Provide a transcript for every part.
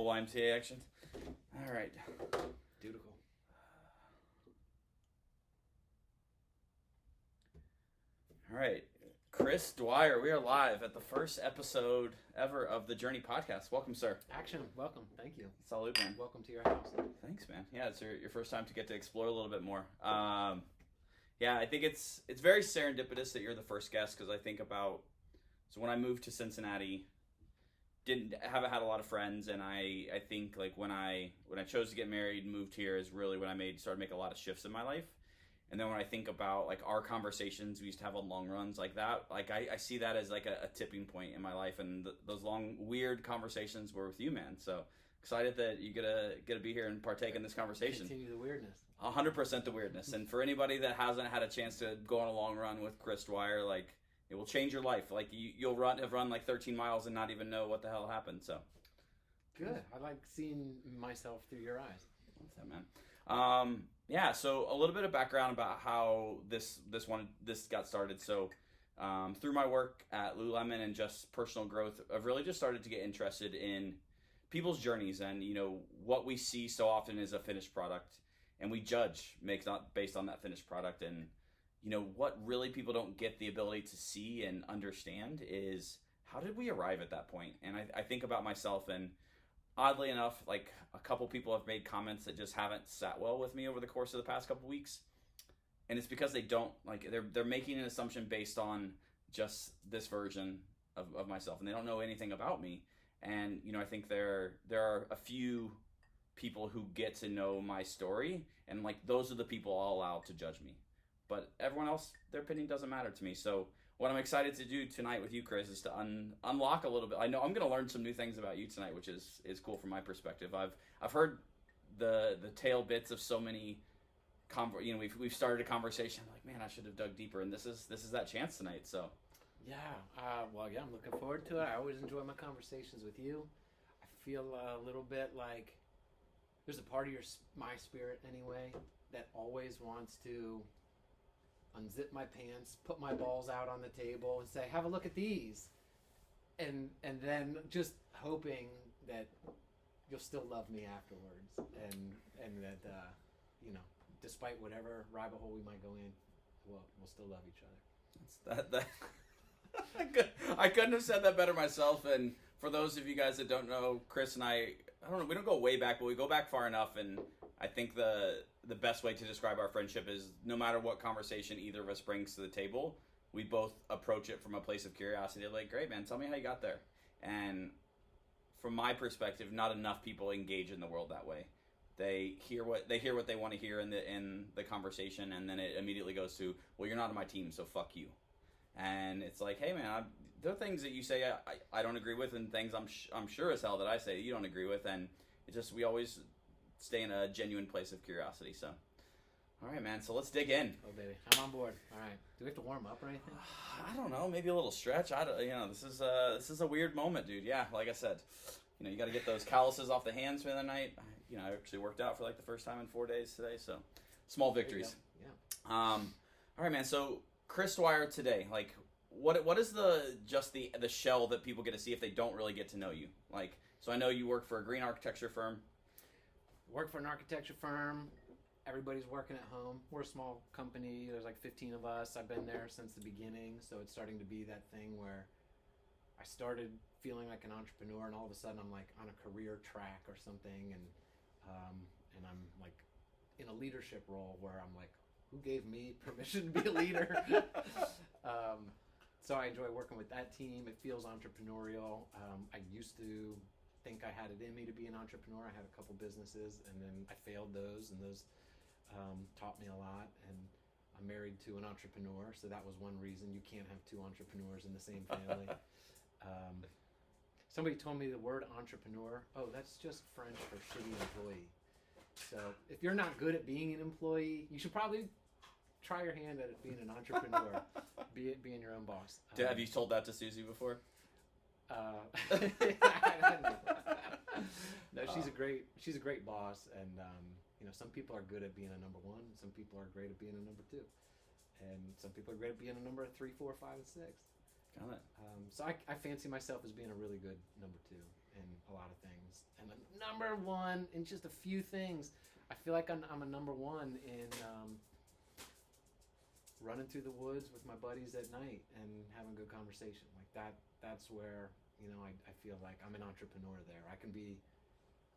Full YMCA action. All right. Dutiful. All right. Chris Dwyer, we are live at the first episode ever of the Journey podcast. Welcome, sir. Action. Welcome. Thank you. Salute, man. Welcome to your house. Thanks, man. Yeah, it's your first time to get to explore a little bit more. Yeah, I think it's very serendipitous that you're the first guest because I think about when I moved to Cincinnati, haven't had a lot of friends, and I think like when I chose to get married and moved here is really when I started making a lot of shifts in my life. And then when I think about like our conversations we used to have on long runs like that, like I see that as like a tipping point in my life, and those long weird conversations were with you, man. So excited that you get to be here and partake in this conversation. Continue the weirdness. 100% the weirdness. And for anybody that hasn't had a chance to go on a long run with Chris Dwyer, like it will change your life. Like you'll have run like 13 miles and not even know what the hell happened. So good. I like seeing myself through your eyes. What's that, man? Yeah. So a little bit of background about how this got started. So through my work at Lululemon and just personal growth, I've really just started to get interested in people's journeys, and what we see so often is a finished product, and we judge based on that finished product. And what really people don't get the ability to see and understand is how did we arrive at that point? And I think about myself, and oddly enough, like a couple people have made comments that just haven't sat well with me over the course of the past couple weeks. And it's because they don't like they're making an assumption based on just this version of myself, and they don't know anything about me. And I think there are a few people who get to know my story, and like those are the people I'll allow to judge me. But everyone else, their opinion doesn't matter to me. So what I'm excited to do tonight with you, Chris, is to unlock a little bit. I know I'm going to learn some new things about you tonight, which is cool from my perspective. I've heard the tail bits of so many. We've started a conversation. I'm like, man, I should have dug deeper, and this is that chance tonight. So. Yeah. I'm looking forward to it. I always enjoy my conversations with you. I feel a little bit like there's a part of my spirit anyway that always wants to unzip my pants, put my balls out on the table, and say, "Have a look at these," and then just hoping that you'll still love me afterwards, and that despite whatever rabbit hole we might go in, we'll still love each other. That I couldn't have said that better myself. And for those of you guys that don't know, Chris and I don't know, we don't go way back, but we go back far enough. And I think the best way to describe our friendship is no matter what conversation either of us brings to the table, we both approach it from a place of curiosity. Like, great, man, tell me how you got there. And from my perspective, not enough people engage in the world that way. They hear what they want to hear in the conversation, and then it immediately goes to, well, you're not on my team, so fuck you. And it's like, hey, man, there are things that you say I don't agree with, and things I'm sure as hell that I say you don't agree with, and it's just we always stay in a genuine place of curiosity. So, all right, man. So let's dig in. Oh, baby, I'm on board. All right. Do we have to warm up or anything? I don't know. Maybe a little stretch. This is a weird moment, dude. Yeah, like I said, you got to get those calluses off the hands for the night. I actually worked out for like the first time in 4 days today, so small victories. Yeah. All right, man. So Chris Dwyer today, like, what is the shell that people get to see if they don't really get to know you? Like, so I know you work for a green architecture firm. Work for an architecture firm. Everybody's working at home. We're a small company. There's like 15 of us. I've been there since the beginning, so it's starting to be that thing where I started feeling like an entrepreneur, and all of a sudden I'm like on a career track or something, and I'm like in a leadership role where I'm like, who gave me permission to be a leader? So I enjoy working with that team. It feels entrepreneurial. I used to think I had it in me to be an entrepreneur. I had a couple businesses, and then I failed those, and those taught me a lot. And I'm married to an entrepreneur, so that was one reason. You can't have two entrepreneurs in the same family. Somebody told me the word entrepreneur. Oh, that's just French for shitty employee. So if you're not good at being an employee, you should probably try your hand at being an entrepreneur. being your own boss. Have you told that to Susie before? No, she's a great boss, and some people are good at being a number one, and some people are great at being a number two, and some people are great at being a number 3, 4, 5, and 6. Got it. So I fancy myself as being a really good number two. in a lot of things. And a number one in just a few things. I feel like I'm a number one in running through the woods with my buddies at night and having good conversation. Like that's where, I feel like I'm an entrepreneur there. I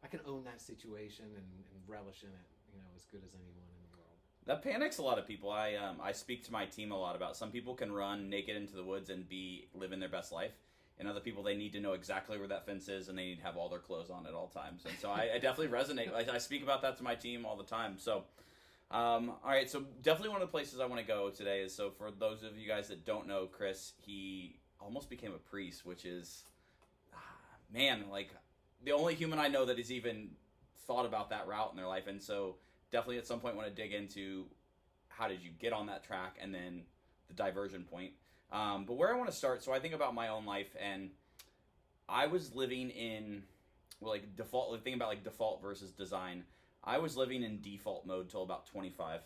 can own that situation and relish in it, as good as anyone in the world. That panics a lot of people. I speak to my team a lot about some people can run naked into the woods and be living their best life, and other people they need to know exactly where that fence is and they need to have all their clothes on at all times. And so I definitely resonate. I speak about that to my team all the time. So all right, so definitely one of the places I want to go today is, so for those of you guys that don't know Chris, he almost became a priest, which is man, like the only human I know that has even thought about that route in their life. And so definitely at some point want to dig into how did you get on that track and then the diversion point. But where I want to start, so I think about my own life, and I was living in, default, thinking about like default versus design. I was living in default mode till about 25.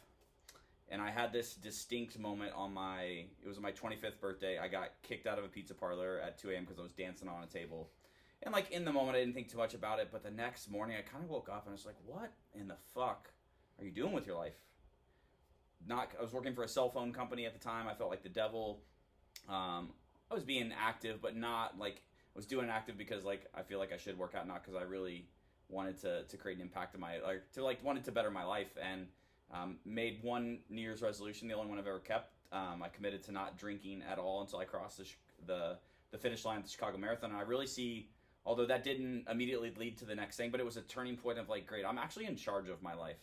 And I had this distinct moment it was my 25th birthday. I got kicked out of a pizza parlor at 2 a.m. because I was dancing on a table. And like in the moment, I didn't think too much about it. But the next morning, I kind of woke up and I was like, what in the fuck are you doing with your life? I was working for a cell phone company at the time. I felt like the devil. I was being active, but not like I was doing active because like I feel like I should work out, not because I really wanted to create an impact in wanted to better my life, and made one New Year's resolution, the only one I've ever kept. I committed to not drinking at all until I crossed the finish line of the Chicago Marathon. And I really see, although that didn't immediately lead to the next thing, but it was a turning point of like, great, I'm actually in charge of my life.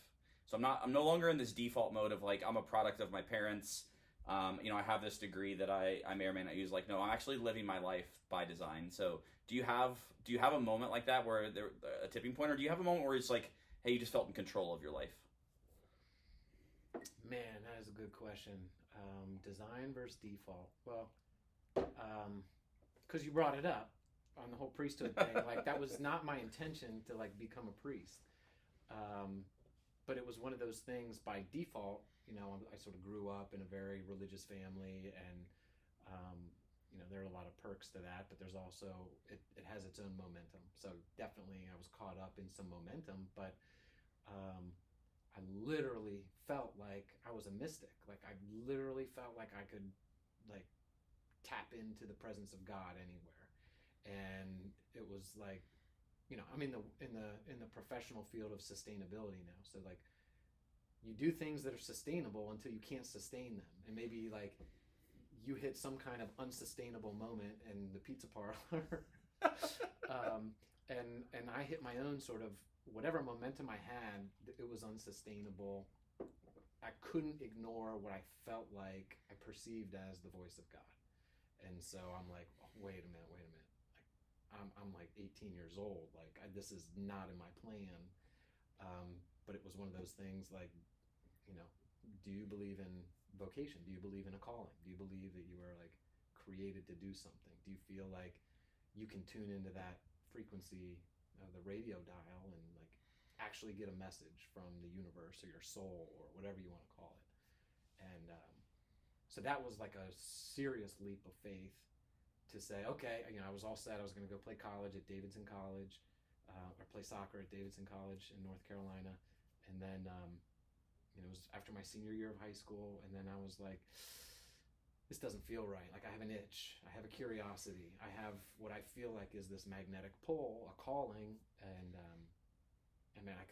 So I'm no longer in this default mode of like, I'm a product of my parents. I have this degree that I may or may not use. Like, no, I'm actually living my life by design. So do you have a moment like that where there a tipping point, or do you have a moment where it's like, hey, you just felt in control of your life? Man, that is a good question. Design versus default. Well, because you brought it up on the whole priesthood thing, like that was not my intention to like become a priest. But it was one of those things by default. I sort of grew up in a very religious family, and there are a lot of perks to that, but there's also it has its own momentum. So definitely I was caught up in some momentum, but I literally felt like I was a mystic. Like I literally felt like I could like tap into the presence of God anywhere. And it was like, I'm in the professional field of sustainability now. So like you do things that are sustainable until you can't sustain them. And maybe like you hit some kind of unsustainable moment in the pizza parlor. And I hit my own sort of whatever momentum I had, it was unsustainable. I couldn't ignore what I felt like I perceived as the voice of God. And so I'm like, oh, wait a minute. Like I'm like 18 years old. Like this is not in my plan. But it was one of those things like, do you believe in vocation? Do you believe in a calling? Do you believe that you are like created to do something? Do you feel like you can tune into that frequency of the radio dial and like actually get a message from the universe or your soul or whatever you want to call it? And so that was like a serious leap of faith to say, okay, I was all set. I was going to go play college at Davidson College, or play soccer at Davidson College in North Carolina. And then, it was after my senior year of high school. And then I was like, this doesn't feel right. Like I have an itch. I have a curiosity. I have what I feel like is this magnetic pull, a calling. And man, I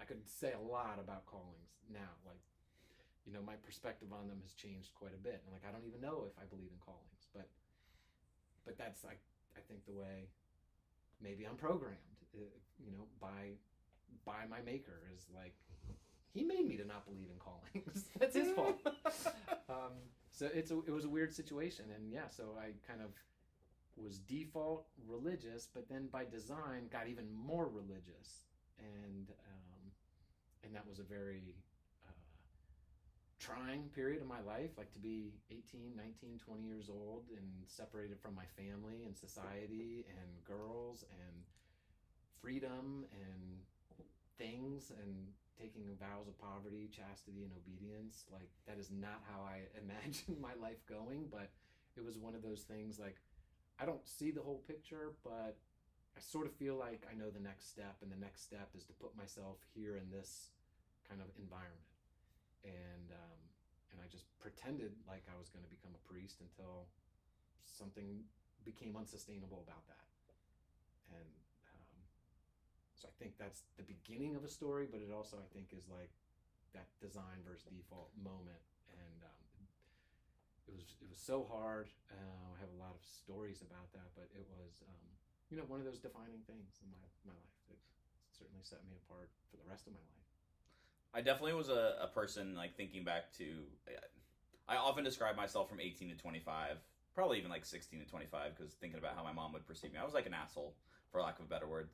could say a lot about callings now. Like, my perspective on them has changed quite a bit. And like, I don't even know if I believe in callings, but that's I think the way maybe I'm programmed, by my maker, is like, he made me to not believe in callings. That's his fault. So it was a weird situation. And yeah, so I kind of was default religious, but then by design got even more religious. And that was a very trying period of my life, like to be 18, 19, 20 years old and separated from my family and society and girls and freedom and things, and taking vows of poverty, chastity, and obedience. Like that is not how I imagined my life going, but it was one of those things like, I don't see the whole picture, but I sort of feel like I know the next step, and the next step is to put myself here in this kind of environment. And I just pretended like I was going to become a priest until something became unsustainable about that. And so I think that's the beginning of a story, but it also, I think, is like that design versus default moment. And it was so hard. I have a lot of stories about that, but it was one of those defining things in my life that certainly set me apart for the rest of my life. I definitely was a person, like, thinking back to, I often describe myself from 18 to 25, probably even like 16 to 25, because thinking about how my mom would perceive me, I was like an asshole, for lack of a better word.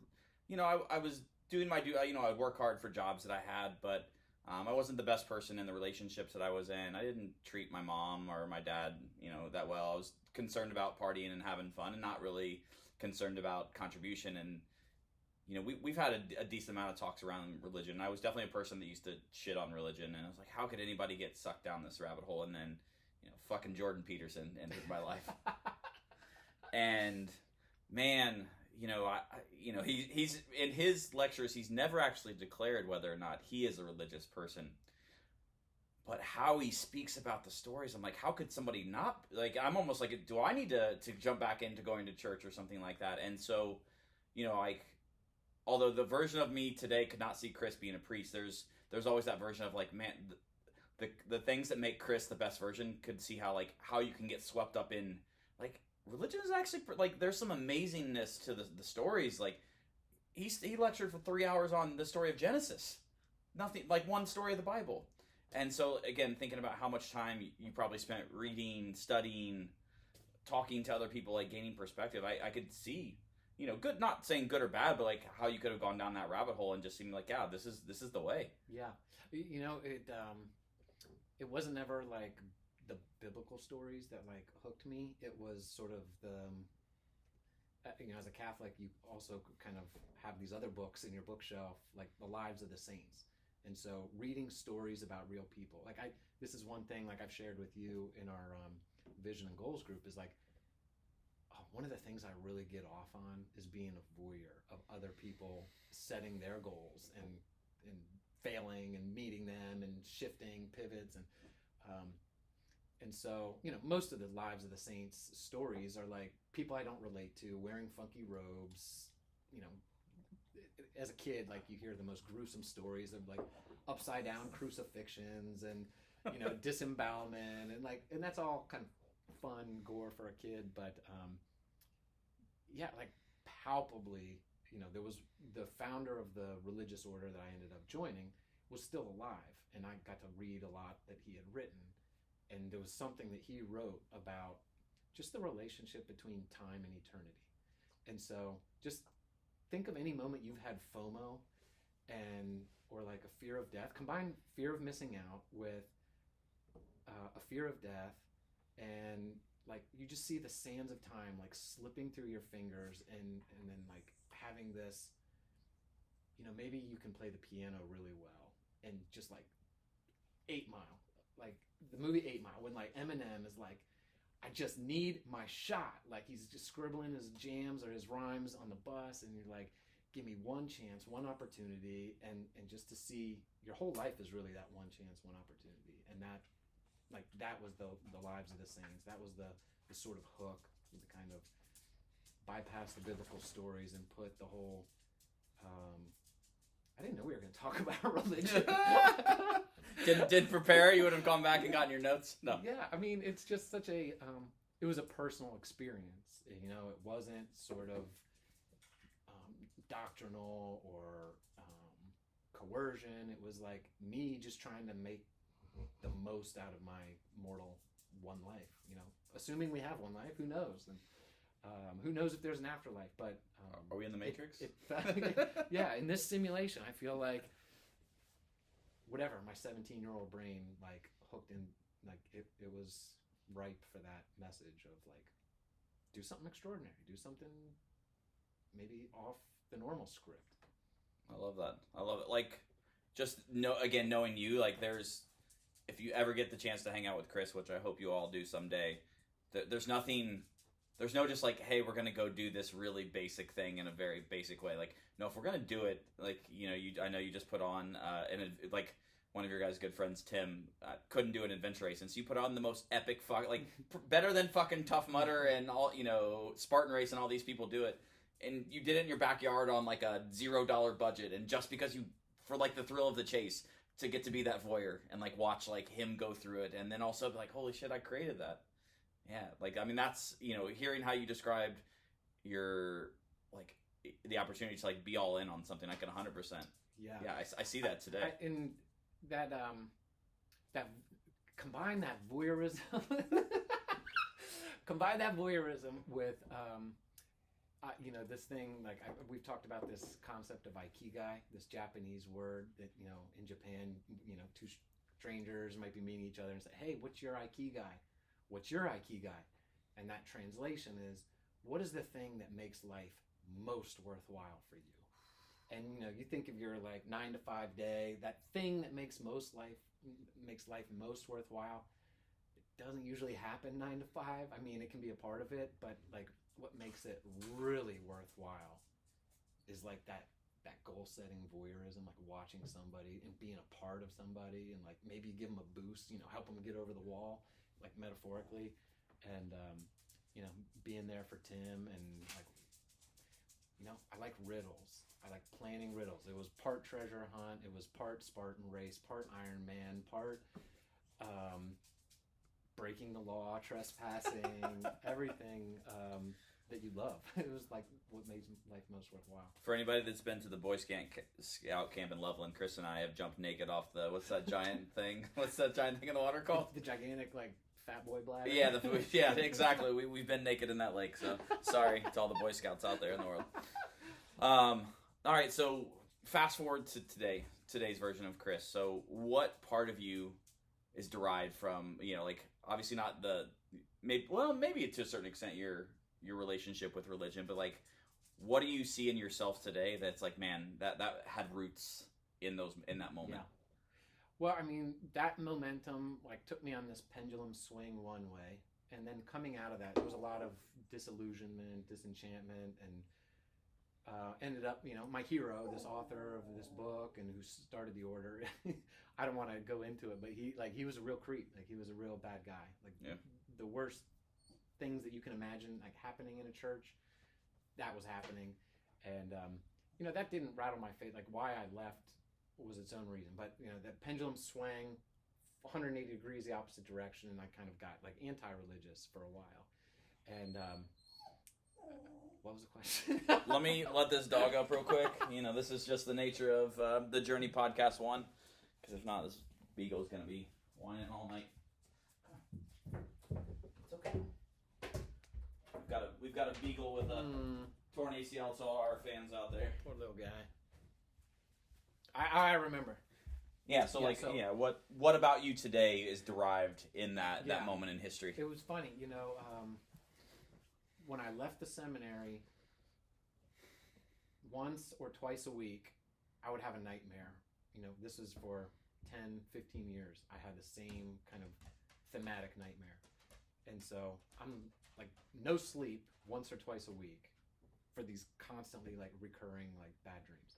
I was doing my due. I'd work hard for jobs that I had, but I wasn't the best person in the relationships that I was in. I didn't treat my mom or my dad, that well. I was concerned about partying and having fun, and not really concerned about contribution. And we've had a decent amount of talks around religion. And I was definitely a person that used to shit on religion, and I was like, how could anybody get sucked down this rabbit hole? And then, fucking Jordan Peterson entered my life, and man. He's in his lectures, he's never actually declared whether or not he is a religious person. But how he speaks about the stories, I'm like, how could somebody not? Like, I'm almost like, do I need to jump back into going to church or something like that? And so, although the version of me today could not see Chris being a priest, there's always that version of like, man, the things that make Chris the best version could see how you can get swept up in, like, religion is actually, like, there's some amazingness to the stories. Like, he lectured for 3 hours on the story of Genesis. Nothing, like one story of the Bible. And so, again, thinking about how much time you probably spent reading, studying, talking to other people, like, gaining perspective, I could see, good, not saying good or bad, but like how you could have gone down that rabbit hole and just seemed like, yeah, this is the way. Yeah. It wasn't ever like the biblical stories that like hooked me. It was sort of the as a Catholic, you also kind of have these other books in your bookshelf, like the lives of the saints. And so reading stories about real people, like this is one thing, like I've shared with you in our vision and goals group, is like one of the things I really get off on is being a voyeur of other people setting their goals and failing and meeting them and shifting pivots and so, most of the lives of the saints stories are like people I don't relate to, wearing funky robes. As a kid, like, you hear the most gruesome stories of like upside down crucifixions and, disembowelment and that's all kind of fun gore for a kid. But, like palpably, there was the founder of the religious order that I ended up joining was still alive, and I got to read a lot that he had written. And there was something that he wrote about just the relationship between time and eternity. And so just think of any moment you've had FOMO or like a fear of death. Combine fear of missing out with a fear of death, and like you just see the sands of time like slipping through your fingers, and then like having this, maybe you can play the piano really well, and just like 8 Mile, like the movie 8 Mile, when like Eminem is like, I just need my shot, like he's just scribbling his jams or his rhymes on the bus, and you're like, give me one chance, one opportunity, and just to see your whole life is really that one chance, one opportunity. And that was the lives of the saints. That was the sort of hook, to kind of bypass the biblical stories and put the whole I didn't know we were going to talk about religion. Didn't prepare. You would have gone back and gotten your notes. No. Yeah, I mean, it's just such a it was a personal experience. It wasn't sort of doctrinal or coercion. It was like me just trying to make the most out of my mortal one life. Assuming we have one life, who knows? And who knows if there's an afterlife? But are we in the Matrix? Yeah, in this simulation, I feel like whatever, my 17-year-old brain like hooked in, like it was ripe for that message of like, do something extraordinary, do something maybe off the normal script. I love that. I love it. Like, just knowing you, like, if you ever get the chance to hang out with Chris, which I hope you all do someday, there's nothing there's no just like, hey, we're gonna go do this really basic thing in a very basic way. Like, no, if we're gonna do it, like, you know, I know you just put on like one of your guys' good friends, Tim, couldn't do an adventure race, and so you put on the most epic better than fucking Tough Mudder and all, you know, Spartan Race and all these people do it, and you did it in your backyard on like a $0 budget, and just because you, for like the thrill of the chase, to get to be that voyeur and like watch like him go through it, and then also be like, holy shit, I created that. Yeah, like, I mean, that's, you know, hearing how you described your, like, the opportunity to, like, be all in on something, like, 100%. Yeah. Yeah, I see that today. And that, combine that voyeurism, with, you know, this thing, like, we've talked about this concept of Ikigai, this Japanese word that, you know, in Japan, you know, two strangers might be meeting each other and say, hey, what's your Ikigai? What's your Ikigai? And that translation is, what is the thing that makes life most worthwhile for you? And you know, you think of your like 9-to-5 day, that thing that makes life most worthwhile. It doesn't usually happen 9 to 5. I mean, it can be a part of it, but like what makes it really worthwhile is like that goal setting voyeurism, like watching somebody and being a part of somebody, and like maybe give them a boost, you know, help them get over the wall, like metaphorically, and you know, being there for Tim, and like, you know, I like riddles. I like planning riddles. It was part treasure hunt. It was part Spartan Race, part Iron Man, part breaking the law, trespassing, everything that you love. It was like what makes life most worthwhile. For anybody that's been to the Boy Scout camp in Loveland, Chris and I have jumped naked off the, what's that giant thing? What's that giant thing in the water called? The gigantic, like, fat boy bladder. Yeah, yeah, exactly. We've been naked in that lake, so sorry to all the Boy Scouts out there in the world. All right, so fast forward to today's version of Chris. So what part of you is derived from, you know, like, obviously not maybe to a certain extent your relationship with religion, but like, what do you see in yourself today that's like, man, that had roots in that moment? Yeah. Well, I mean, that momentum like took me on this pendulum swing one way, and then coming out of that, there was a lot of disillusionment, disenchantment, and ended up, you know, my hero, this author of this book and who started the order. I don't want to go into it, but he was a real creep. Like, he was a real bad guy. Like, yeah. The worst things that you can imagine like happening in a church, that was happening. And you know, that didn't rattle my faith. Like, why I left was its own reason, but you know, that pendulum swang 180 degrees the opposite direction, and I kind of got like anti-religious for a while. And what was the question? Let me let this dog up real quick. You know, this is just the nature of the Journey Podcast 1, because if not, this beagle's gonna be whining all night. It's okay. We've got a beagle with a torn ACL to all our fans out there. Poor little guy. I remember. Yeah. So what about you today is derived in that moment in history? It was funny, you know. When I left the seminary, once or twice a week, I would have a nightmare. You know, this is for 10, 15 years. I had the same kind of thematic nightmare. And so I'm like no sleep once or twice a week for these constantly like recurring like bad dreams.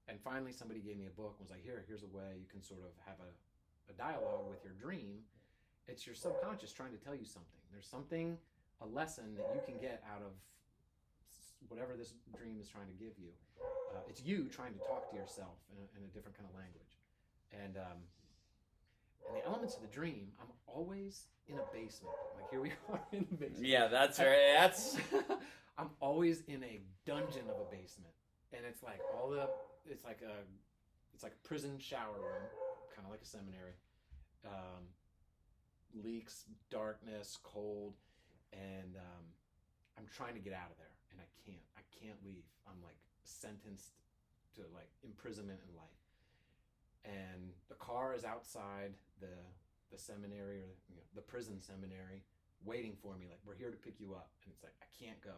And finally somebody gave me a book and was like, here's a way you can sort of have a dialogue with your dream. It's your subconscious trying to tell you something. There's something, a lesson that you can get out of whatever this dream is trying to give you. It's you trying to talk to yourself in a different kind of language. And the elements of the dream, I'm always in a basement. Like, here we are in the basement. Yeah, that's right. I'm always in a dungeon of a basement, and it's like it's like a prison shower room, kind of like a seminary. Leaks, darkness, cold. And I'm trying to get out of there, and I can't leave. I'm like sentenced to like imprisonment in life. And the car is outside the seminary, or you know, the prison seminary, waiting for me. Like, we're here to pick you up. And it's like, I can't go.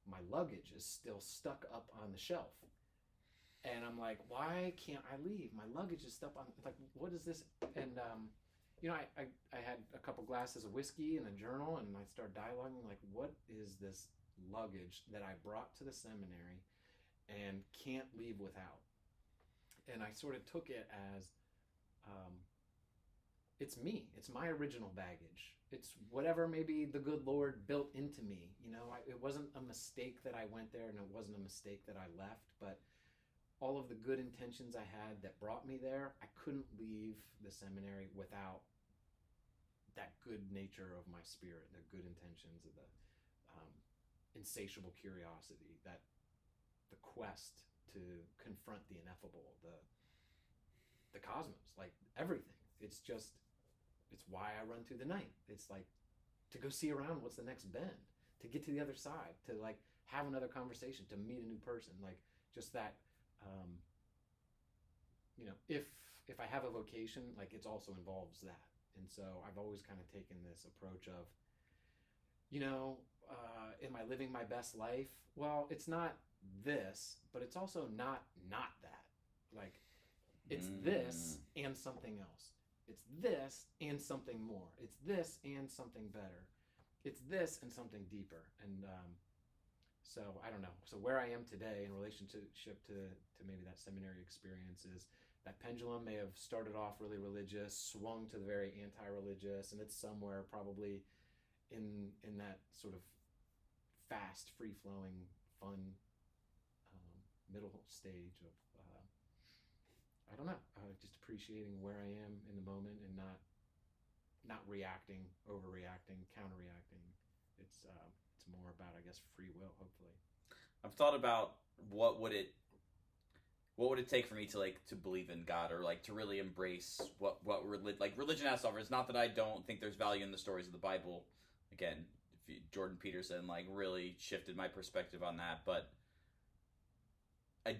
My luggage is still stuck up on the shelf. And I'm like, why can't I leave? My luggage is stuck on, like, what is this? And I had a couple glasses of whiskey and a journal, and I started dialoguing like, what is this luggage that I brought to the seminary and can't leave without? And I sort of took it as, it's me. It's my original baggage. It's whatever maybe the good Lord built into me. It wasn't a mistake that I went there, and it wasn't a mistake that I left, but all of the good intentions I had that brought me there, I couldn't leave the seminary without that good nature of my spirit, the good intentions, of the insatiable curiosity, that the quest to confront the ineffable, the cosmos, like everything. It's why I run through the night. It's like to go see around what's the next bend, to get to the other side, to like have another conversation, to meet a new person, like just that. If I have a vocation, like it also involves that. And so I've always kind of taken this approach of, am I living my best life? Well, it's not this, but it's also not that. Like, it's this and something else. It's this and something more. It's this and something better. It's this and something deeper. And so I don't know. So where I am today in relationship to maybe that seminary experience is that pendulum may have started off really religious, swung to the very anti-religious, and it's somewhere probably in that sort of fast, free-flowing, fun middle stage of I don't know, just appreciating where I am in the moment and not reacting, overreacting, counterreacting. It's more about, I guess, free will, hopefully. I've thought about what would it take for me to believe in God, or like to really embrace what religion has to offer. It's not that I don't think there's value in the stories of the Bible. Again, Jordan Peterson like really shifted my perspective on that, but I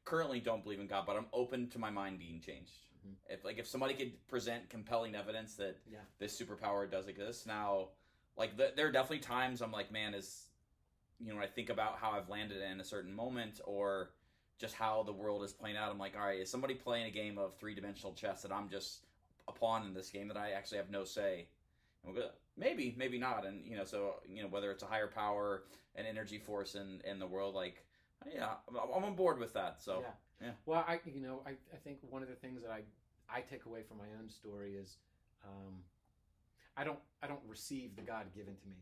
currently don't believe in God, but I'm open to my mind being changed. Mm-hmm. If somebody could present compelling evidence that this superpower does exist now, like there are definitely times I'm like, man, when I think about how I've landed in a certain moment, or just how the world is playing out, I'm like, all right, is somebody playing a game of 3-dimensional chess that I'm just a pawn in this game that I actually have no say? And we'll go, maybe not. And so whether it's a higher power, an energy force in the world, like, yeah, I'm on board with that. So yeah. Well, I think one of the things that I take away from my own story is I don't receive the God given to me.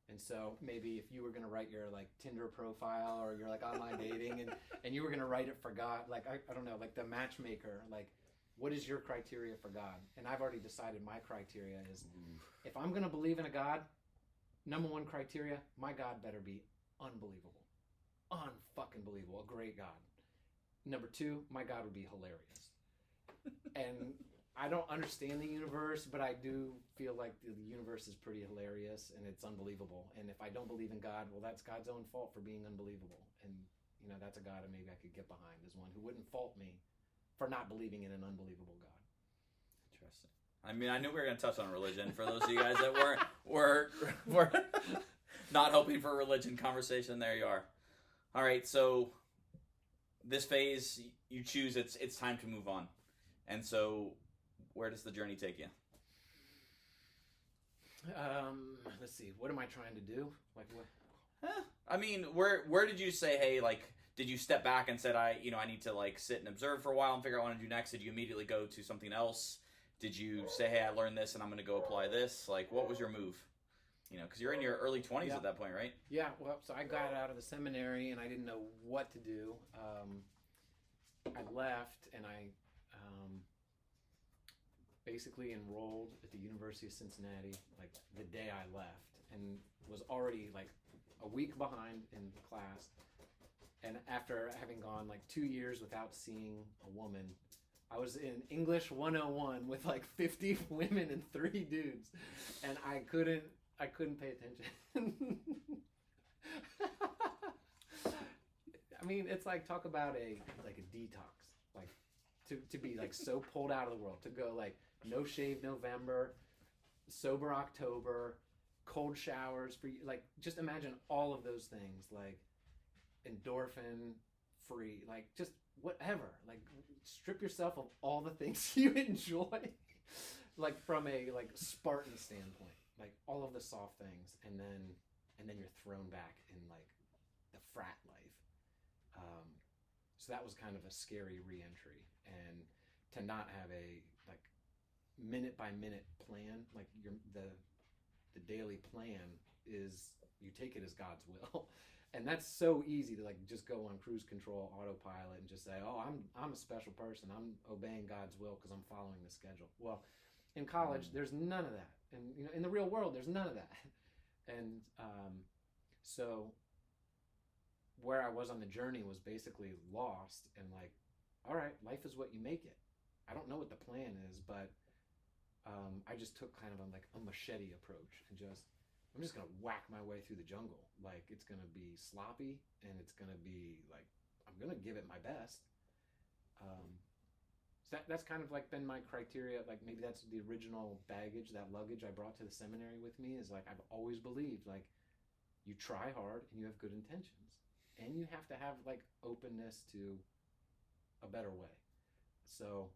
And so maybe if you were going to write your like Tinder profile or your like online dating and you were going to write it for God, like I don't know, like the matchmaker, like what is your criteria for God? And I've already decided my criteria is if I'm going to believe in a God, number one criteria, my God better be unbelievable. Unfucking believable, a great God. Number two, my God would be hilarious. And I don't understand the universe, but I do feel like the universe is pretty hilarious and it's unbelievable. And if I don't believe in God, well, that's God's own fault for being unbelievable. And that's a God that maybe I could get behind, as one who wouldn't fault me for not believing in an unbelievable God. Interesting. I mean, I knew we were going to touch on religion for those of you guys that were not hoping for a religion conversation. There you are. All right, so this phase, you choose it's time to move on. And so where does the journey take you? Let's see. What am I trying to do? Like what? I mean, where did you say, hey, like, did you step back and said, I need to like sit and observe for a while and figure out what I want to do next? Did you immediately go to something else? Did you say, hey, I learned this and I'm going to go apply this? Like, what was your move? Because you're in your early 20s at that point, right? Yeah, well, so I got out of the seminary and I didn't know what to do. I left and I basically enrolled at the University of Cincinnati like the day I left, and was already like a week behind in class. And after having gone like 2 years without seeing a woman, I was in English 101 with like 50 women and 3 dudes, and I couldn't pay attention. I mean, it's like, talk about a detox, like to be like so pulled out of the world, to go like no shave November, sober October, cold showers for like, just imagine all of those things, like endorphin free, like just whatever, like strip yourself of all the things you enjoy. like from a like Spartan standpoint, like all of the soft things, and then you're thrown back in like the frat life. So that was kind of a scary reentry, and to not have a like minute by minute plan, like the daily plan is you take it as God's will. And that's so easy to like just go on cruise control, autopilot, and just say, "Oh, I'm a special person. I'm obeying God's will because I'm following the schedule." Well, in college, there's none of that, and in the real world, there's none of that. And so where I was on the journey was basically lost, and like, all right, life is what you make it. I don't know what the plan is, but I just took kind of a machete approach and I'm just gonna whack my way through the jungle. Like it's gonna be sloppy, and it's gonna be like I'm gonna give it my best. So that's kind of like been my criteria. Like maybe that's the original baggage, that luggage I brought to the seminary with me. Is like I've always believed like you try hard and you have good intentions, and you have to have like openness to a better way. So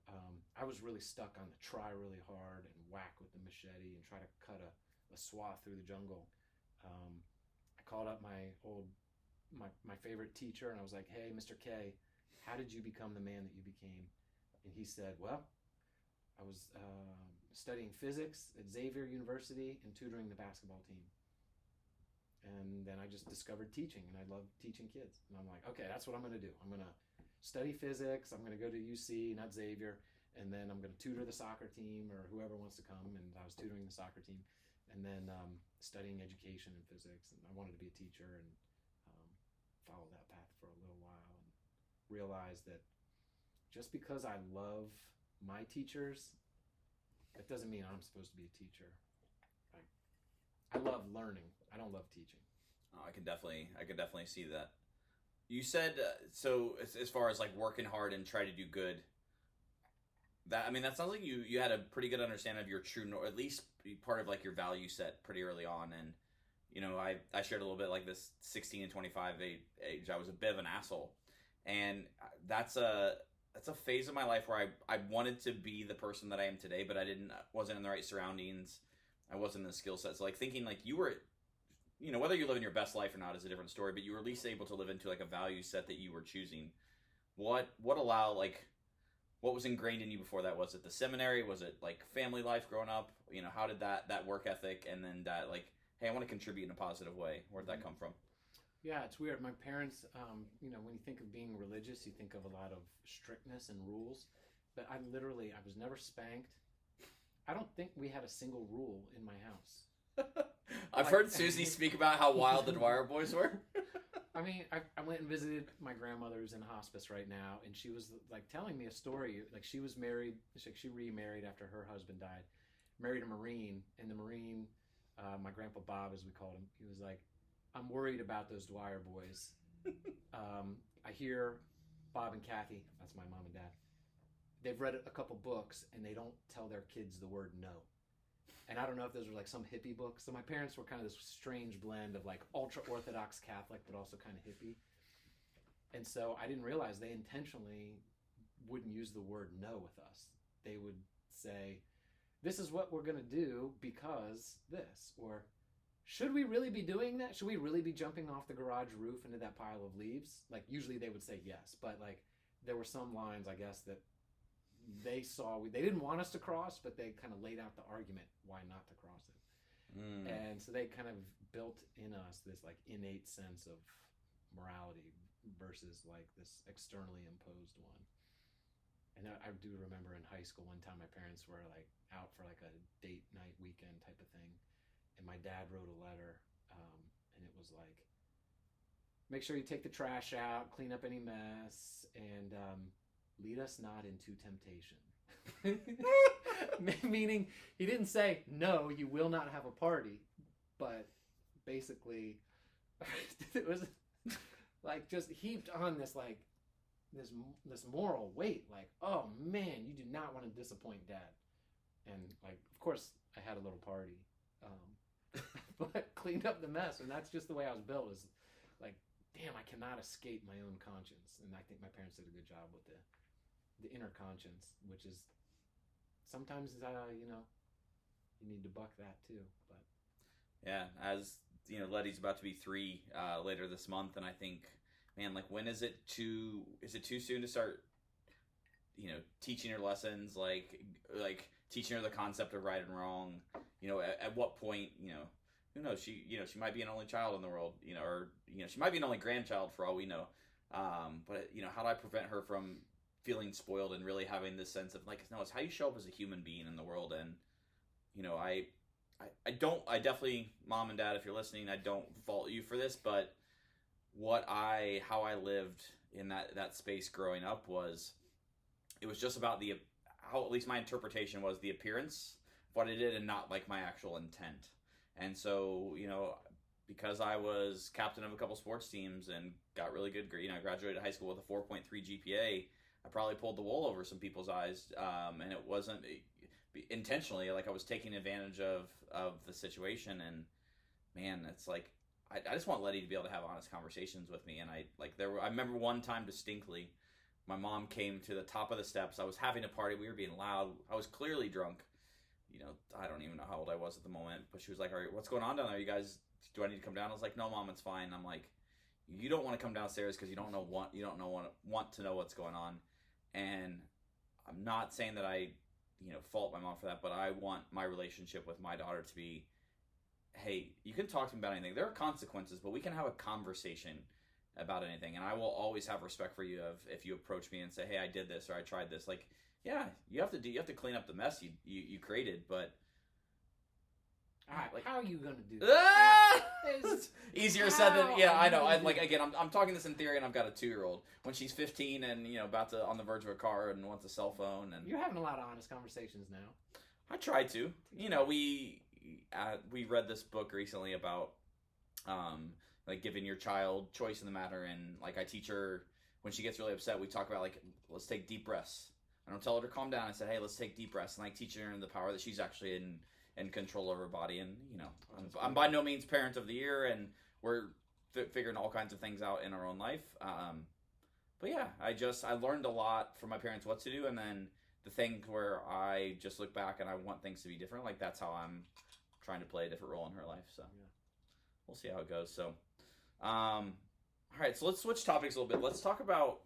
I was really stuck on the try really hard and whack with the machete and try to cut a swath through the jungle. I called up my favorite teacher, and I was like, "Hey, Mr. K, how did you become the man that you became?" And he said, "Well, I was studying physics at Xavier University and tutoring the basketball team. And then I just discovered teaching, and I love teaching kids. And I'm like, okay, that's what I'm going to do. I'm going to study physics. I'm going to go to UC, not Xavier, and then I'm going to tutor the soccer team or whoever wants to come." And I was tutoring the soccer team, and then studying education and physics. And I wanted to be a teacher, and followed that path for a little while, and realized that just because I love my teachers, that doesn't mean I'm supposed to be a teacher. I love learning. I don't love teaching. Oh, I could definitely see that. You said so as far as like working hard and try to do good. That sounds like you had a pretty good understanding of your true, or at least part of like your value set pretty early on. And I shared a little bit like this 16 and 25 age. I was a bit of an asshole, and that's a phase of my life where I wanted to be the person that I am today, but I wasn't in the right surroundings. I wasn't in the skill set. So like thinking like you were, whether you're living your best life or not is a different story, but you were at least able to live into like a value set that you were choosing. What was ingrained in you before that? Was it the seminary? Was it like family life growing up? How did that work ethic, and then that like, hey, I want to contribute in a positive way. Where'd that come from? Yeah, it's weird. My parents, when you think of being religious, you think of a lot of strictness and rules. But I was never spanked. I don't think we had a single rule in my house. I've heard Susie speak about how wild the Dwyer boys were. I went and visited my grandmother who's in hospice right now, and she was like telling me a story. Like she was married, she remarried after her husband died, married a Marine, and the Marine, my grandpa Bob, as we called him, he was like, "I'm worried about those Dwyer boys. I hear Bob and Kathy, that's my mom and dad, they've read a couple books and they don't tell their kids the word no." And I don't know if those were like some hippie books. So my parents were kind of this strange blend of like ultra-Orthodox Catholic, but also kind of hippie. And so I didn't realize they intentionally wouldn't use the word no with us. They would say, "This is what we're going to do because this," or "Should we really be doing that? Should we really be jumping off the garage roof into that pile of leaves?" Like usually they would say yes, but like there were some lines, I guess, that they saw they didn't want us to cross, but they kind of laid out the argument why not to cross it. And so they kind of built in us this like innate sense of morality versus like this externally imposed one. And I do remember in high school one time my parents were like out for like a date night weekend type of thing, and my dad wrote a letter, and it was like, "Make sure you take the trash out, clean up any mess, and lead us not into temptation." Meaning, he didn't say, "No, you will not have a party," but basically, it was like just heaped on this like this moral weight. Like, oh man, you do not want to disappoint Dad. And like, of course, I had a little party, but cleaned up the mess, and that's just the way I was built. Is like, damn, I cannot escape my own conscience, and I think my parents did a good job with the inner conscience, which is sometimes you need to buck that too. But Yeah, as you know, Letty's about to be 3 later this month, and I think, man, like when is it too soon to start, teaching her lessons, like teaching her the concept of right and wrong? At what point, who knows? She might be an only child in the world, or she might be an only grandchild for all we know. But how do I prevent her from feeling spoiled and really having this sense of like, no, it's how you show up as a human being in the world. And I definitely, mom and dad, if you're listening, I don't fault you for this, but how I lived in that space growing up it was just about how, at least my interpretation was, the appearance of what I did and not like my actual intent. And so, because I was captain of a couple sports teams and got really good grade, I graduated high school with a 4.3 GPA. I probably pulled the wool over some people's eyes, and it wasn't intentionally. Like, I was taking advantage of the situation, and man, it's like I just want Letty to be able to have honest conversations with me. And I remember one time distinctly, my mom came to the top of the steps. I was having a party. We were being loud. I was clearly drunk. I don't even know how old I was at the moment, but she was like, "All right, what's going on down there? You guys, do I need to come down?" I was like, "No, Mom, it's fine." I'm like, "You don't want to come downstairs because you don't want to know what's going on." And I'm not saying that I, fault my mom for that, but I want my relationship with my daughter to be, hey, you can talk to me about anything. There are consequences, but we can have a conversation about anything. And I will always have respect for you if you approach me and say, "Hey, I did this," or "I tried this." Like, yeah, you have to clean up the mess you created, but all right, how are you gonna do that? It's easier said than I know. I'm talking this in theory, and I've got a 2-year-old. When she's 15 and about to on the verge of a car and wants a cell phone, and you're having a lot of honest conversations now. I try to. We read this book recently about like giving your child choice in the matter, and like I teach her when she gets really upset. We talk about like, let's take deep breaths. I don't tell her to calm down. I said, hey, let's take deep breaths, and like teaching her the power that she's actually in control of her body. And I'm by no means parent of the year, and we're figuring all kinds of things out in our own life. But yeah, I learned a lot from my parents what to do, and then the thing where I just look back and I want things to be different. Like that's how I'm trying to play a different role in her life. So we'll see how it goes. So, all right, so let's switch topics a little bit. Let's talk about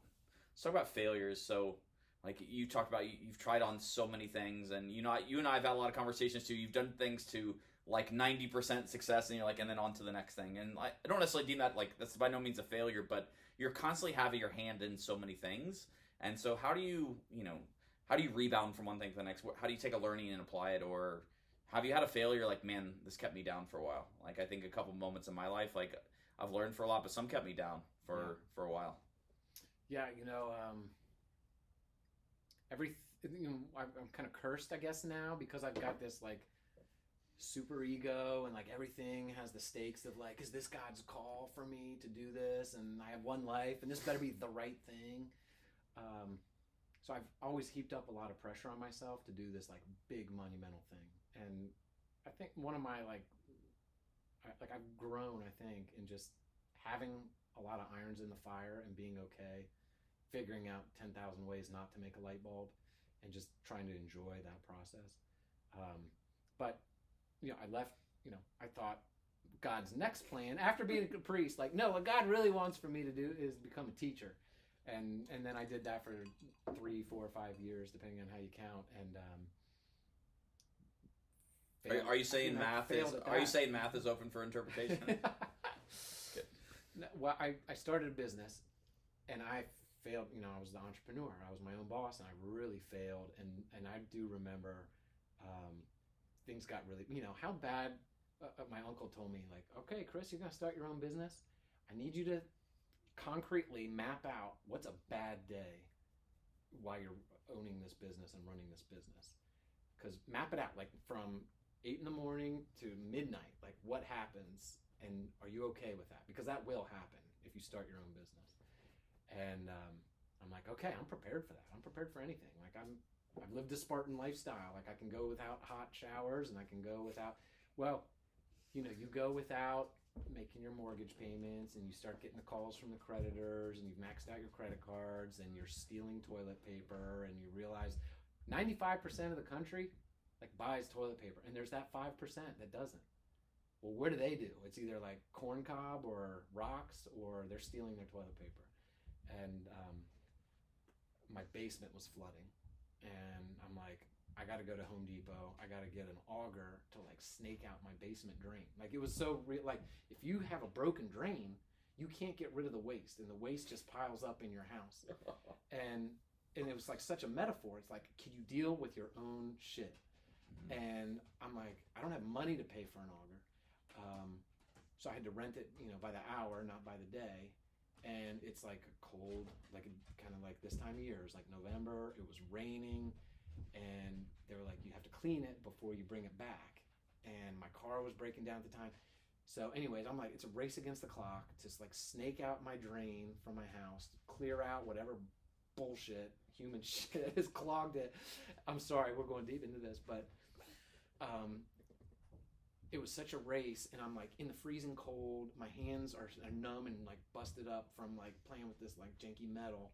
failures. So, like you talked about, you've tried on so many things, and you and I have had a lot of conversations too. You've done things to like 90% success, and you're like, and then on to the next thing. And I don't necessarily deem that like that's by no means a failure, but you're constantly having your hand in so many things. And so, how do you rebound from one thing to the next? How do you take a learning and apply it? Or have you had a failure like, man, this kept me down for a while? Like I think a couple moments in my life, like I've learned for a lot, but some kept me down for a while. Yeah, I'm kind of cursed, I guess, now because I've got this like super ego and like everything has the stakes of like, is this God's call for me to do this? And I have one life, and this better be the right thing. So I've always heaped up a lot of pressure on myself to do this like big monumental thing. And I think one of my I've grown, I think, in just having a lot of irons in the fire and being okay, figuring out 10,000 ways not to make a light bulb, and just trying to enjoy that process. But I left. I thought God's next plan after being a priest, like, no, what God really wants for me to do is become a teacher, and then I did that for 3, 4, 5 years, depending on how you count, and. Are you saying math is open for interpretation? Well, I started a business, and I failed. I was the entrepreneur. I was my own boss, and I really failed. And I do remember things got really. How bad. My uncle told me, like, okay, Chris, you're gonna start your own business. I need you to concretely map out what's a bad day while you're owning this business and running this business. Because map it out, like from 8 a.m. to midnight, like what happens, and are you okay with that? Because that will happen if you start your own business. And I'm like, okay, I'm prepared for that. I'm prepared for anything. Like I've lived a Spartan lifestyle. Like I can go without hot showers, and I can go without. Well, you go without making your mortgage payments, and you start getting the calls from the creditors, and you've maxed out your credit cards, and you're stealing toilet paper, and you realize 95% of the country like buys toilet paper, and there's that 5% that doesn't. Well, what do? It's either like corn cob or rocks, or they're stealing their toilet paper. And my basement was flooding, and I'm like, I got to go to Home Depot. I got to get an auger to like snake out my basement drain. Like, it was so real. Like, if you have a broken drain, you can't get rid of the waste, and the waste just piles up in your house. And it was like such a metaphor. It's like, can you deal with your own shit? And I'm like, I don't have money to pay for an auger. So I had to rent it, by the hour, not by the day. And it's like cold, like kind of like this time of year. It was like November. It was raining, and they were like, you have to clean it before you bring it back. And my car was breaking down at the time. So anyways, I'm like, it's a race against the clock to just like snake out my drain from my house, clear out whatever bullshit, human shit has clogged it. I'm sorry, we're going deep into this, but it was such a race, and I'm like in the freezing cold. My hands are numb and like busted up from like playing with this like janky metal.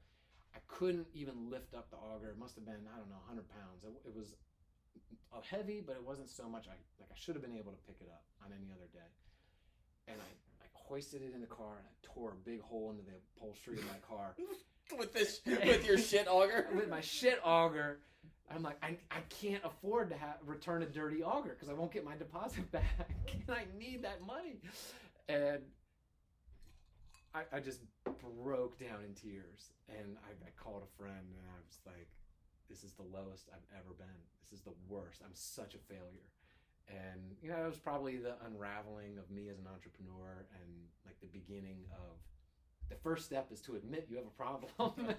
I couldn't even lift up the auger. It must have been, I don't know, 100 pounds. It was heavy, but it wasn't so much. I should have been able to pick it up on any other day. And I hoisted it in the car, and I tore a big hole into the upholstery of my car. with your shit auger? With my shit auger. I'm like, I can't afford to return a dirty auger because I won't get my deposit back, and I need that money. And I just broke down in tears, and I called a friend, and I was like, this is the lowest I've ever been. This is the worst. I'm such a failure. And, it was probably the unraveling of me as an entrepreneur, and like the beginning of the first step is to admit you have a problem,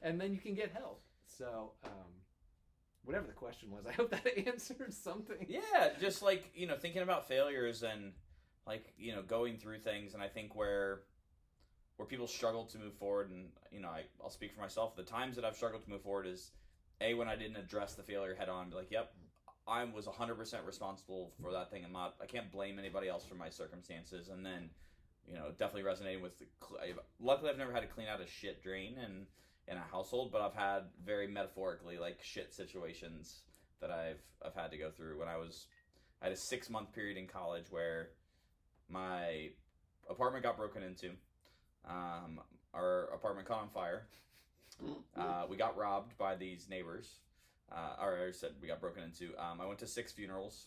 and then you can get help. So, whatever the question was, I hope that answered something. Yeah, just like, thinking about failures and like, going through things. And I think where people struggle to move forward, and, I'll speak for myself. The times that I've struggled to move forward is when I didn't address the failure head on, be like, yep, I was 100% responsible for that thing. I can't blame anybody else for my circumstances. And then, definitely resonating with luckily I've never had to clean out a shit drain in a household, but I've had very metaphorically like shit situations that I've had to go through. I had a 6-month period in college where my apartment got broken into. Our apartment caught on fire. We got robbed by these neighbors. I said we got broken into. I went to 6 funerals.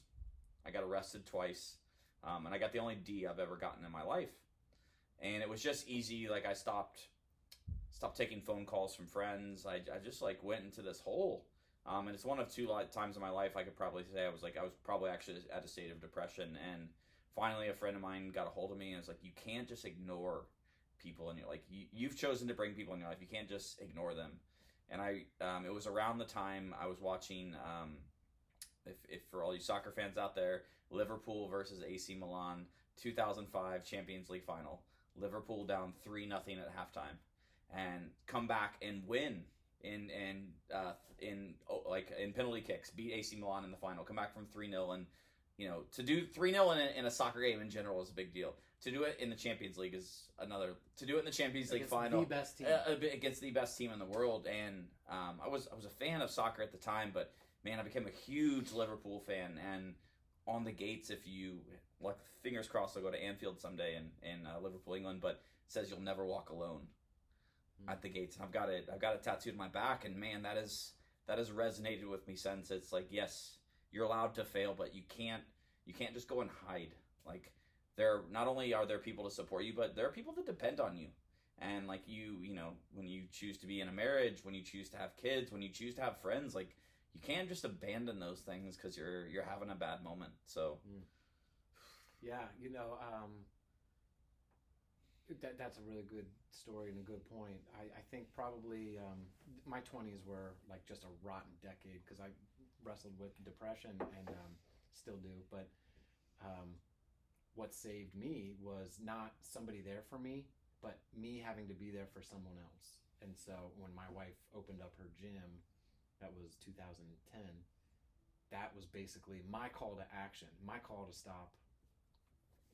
I got arrested twice. And I got the only D I've ever gotten in my life. And it was just easy. Like, I stopped taking phone calls from friends. I just like went into this hole. And it's one of 2 times in my life I could probably say I was probably actually at a state of depression. And finally a friend of mine got a hold of me and was like, you can't just ignore people in your life. You've chosen to bring people in your life. You can't just ignore them. And it was around the time I was watching, if for all you soccer fans out there, Liverpool versus AC Milan, 2005 Champions League final. Liverpool down 3-0 at halftime, and come back and win in penalty kicks, beat AC Milan in the final. Come back from 3-0, and to do 3-0 in a soccer game in general is a big deal. To do it in the Champions League is another. To do it in the Champions League final, the best team against the best team in the world, and I was a fan of soccer at the time, but man, I became a huge Liverpool fan. And on the gates, if you like, fingers crossed, I'll go to Anfield someday in Liverpool, England, but it says you'll never walk alone at the gates. And I've got it tattooed on my back, and man, that has resonated with me since. It's like, yes, you're allowed to fail, but you can't just go and hide. Like, not only are there people to support you, but there are people that depend on you. And like when you choose to be in a marriage, when you choose to have kids, when you choose to have friends, like, you can't just abandon those things because you're having a bad moment. So, yeah, that's a really good story and a good point. I think probably my 20s were like just a rotten decade because I wrestled with depression and still do. But what saved me was not somebody there for me, but me having to be there for someone else. And so when my wife opened up her gym, that was 2010, that was basically my call to action, my call to stop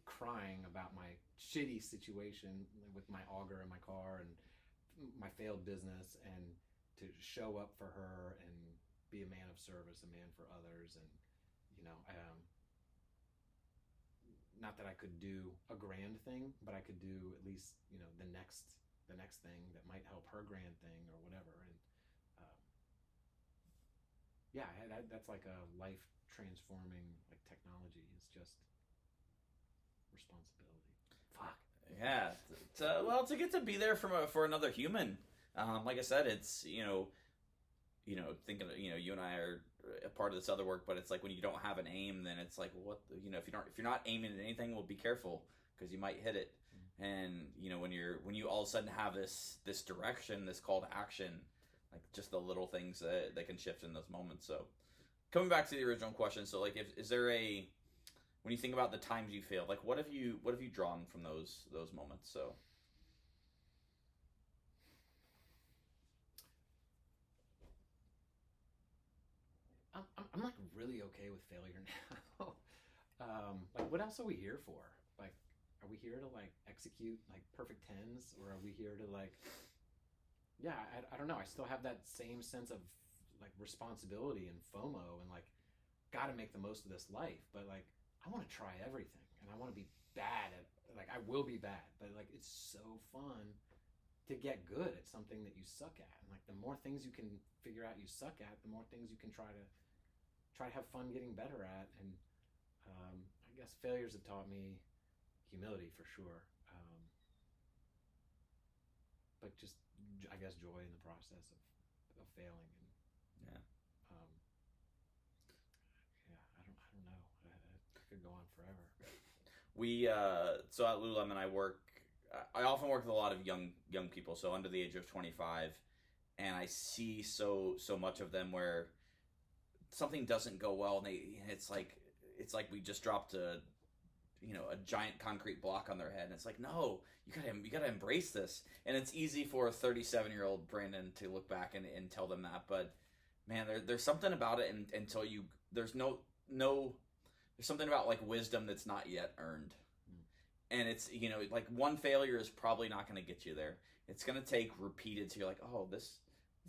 crying about my shitty situation with my auger in my car and my failed business, and to show up for her and be a man of service, a man for others, and not that I could do a grand thing, but I could do at least the next thing that might help her grand thing or whatever. And um, yeah, that's like a life transforming, like, technology is just responsibility. Fuck. Yeah. Well, to get to be there for another human. Like I said, it's thinking you and I are a part of this other work, but it's like when you don't have an aim, then it's like, what, if you're not aiming at anything, well, be careful because you might hit it. And when you all of a sudden have this direction, this call to action, like just the little things that can shift in those moments. So coming back to the original question, so like, is there when you think about the times you failed, like what have you drawn from those moments? So I'm like really okay with failure now. Like, what else are we here for? Like, are we here to like execute like perfect tens, or are we here to like, yeah, I don't know. I still have that same sense of like responsibility and FOMO and like, got to make the most of this life. But like, I want to try everything, and I want to be bad at, like, I will be bad, but like, it's so fun to get good at something that you suck at. And like, the more things you can figure out you suck at, the more things you can try to have fun getting better at. And I guess failures have taught me humility for sure, but just, I guess, joy in the process of failing. And yeah, I don't know. I could go on forever. we so at Lululemon, I often work with a lot of young people, so under the age of 25, and I see so much of them where something doesn't go well, and it's like we just dropped a giant concrete block on their head, and it's like, no, you gotta embrace this. And it's easy for a 37-year-old Brandon to look back and tell them that, but man, there's something about it, and until there's something about like wisdom that's not yet earned. And it's, like one failure is probably not going to get you there. It's going to take repeated, so you're like, oh, this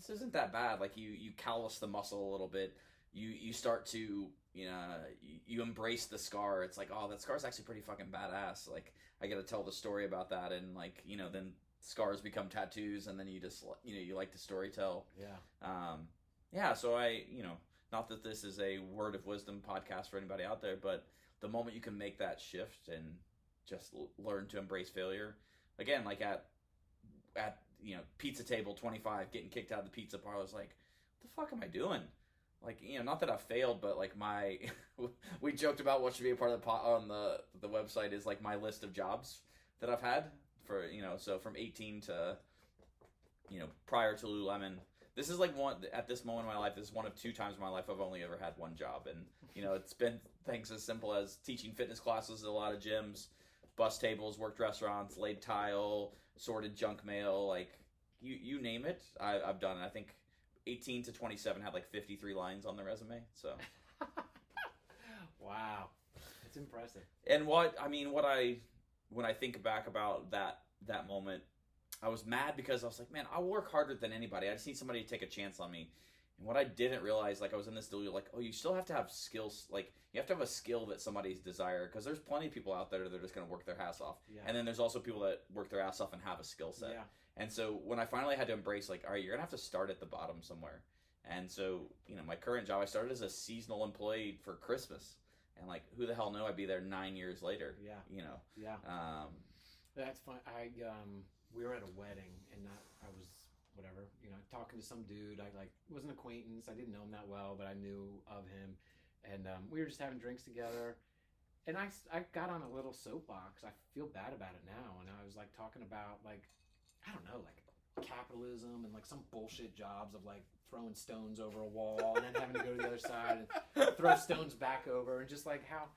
isn't that bad. Like you callous the muscle a little bit. You start to, you embrace the scar. It's like, oh, that scar's actually pretty fucking badass. Like, I got to tell the story about that. And like, then scars become tattoos, and then you just, you like to story tell. Yeah. Yeah. So not that this is a word of wisdom podcast for anybody out there, but the moment you can make that shift and just learn to embrace failure, again, like at pizza table 25, getting kicked out of the pizza parlor, I was like, what the fuck am I doing? Like, not that I failed, but like we joked about what should be a part of on the website is like my list of jobs that I've had for, so from 18 to, prior to Lululemon. This is like at this moment in my life, this is one of 2 times in my life I've only ever had one job. And, it's been things as simple as teaching fitness classes at a lot of gyms, bus tables, worked restaurants, laid tile, sorted junk mail, like you name it, I've done it. I think 18 to 27 had like 53 lines on the resume. So wow, it's impressive. And when I think back about that moment, I was mad because I was like, man, I work harder than anybody. I just need somebody to take a chance on me. And what I didn't realize, like, I was in this deal, like, oh, you still have to have skills. Like, you have to have a skill that somebody's desire, because there's plenty of people out there that are just going to work their ass off. Yeah. And then there's also people that work their ass off and have a skill set. Yeah. And so when I finally had to embrace, like, all right, you're going to have to start at the bottom somewhere. And so, my current job, I started as a seasonal employee for Christmas. And, like, who the hell knew I'd be there 9 years later? Yeah. Yeah. That's fine. We were at a wedding, and I was whatever, talking to some dude. I was an acquaintance. I didn't know him that well, but I knew of him, and we were just having drinks together. And I got on a little soapbox. I feel bad about it now, and I was like talking about like, I don't know, like capitalism and like some bullshit jobs of like throwing stones over a wall and then having to go to the other side and throw stones back over, and just like how.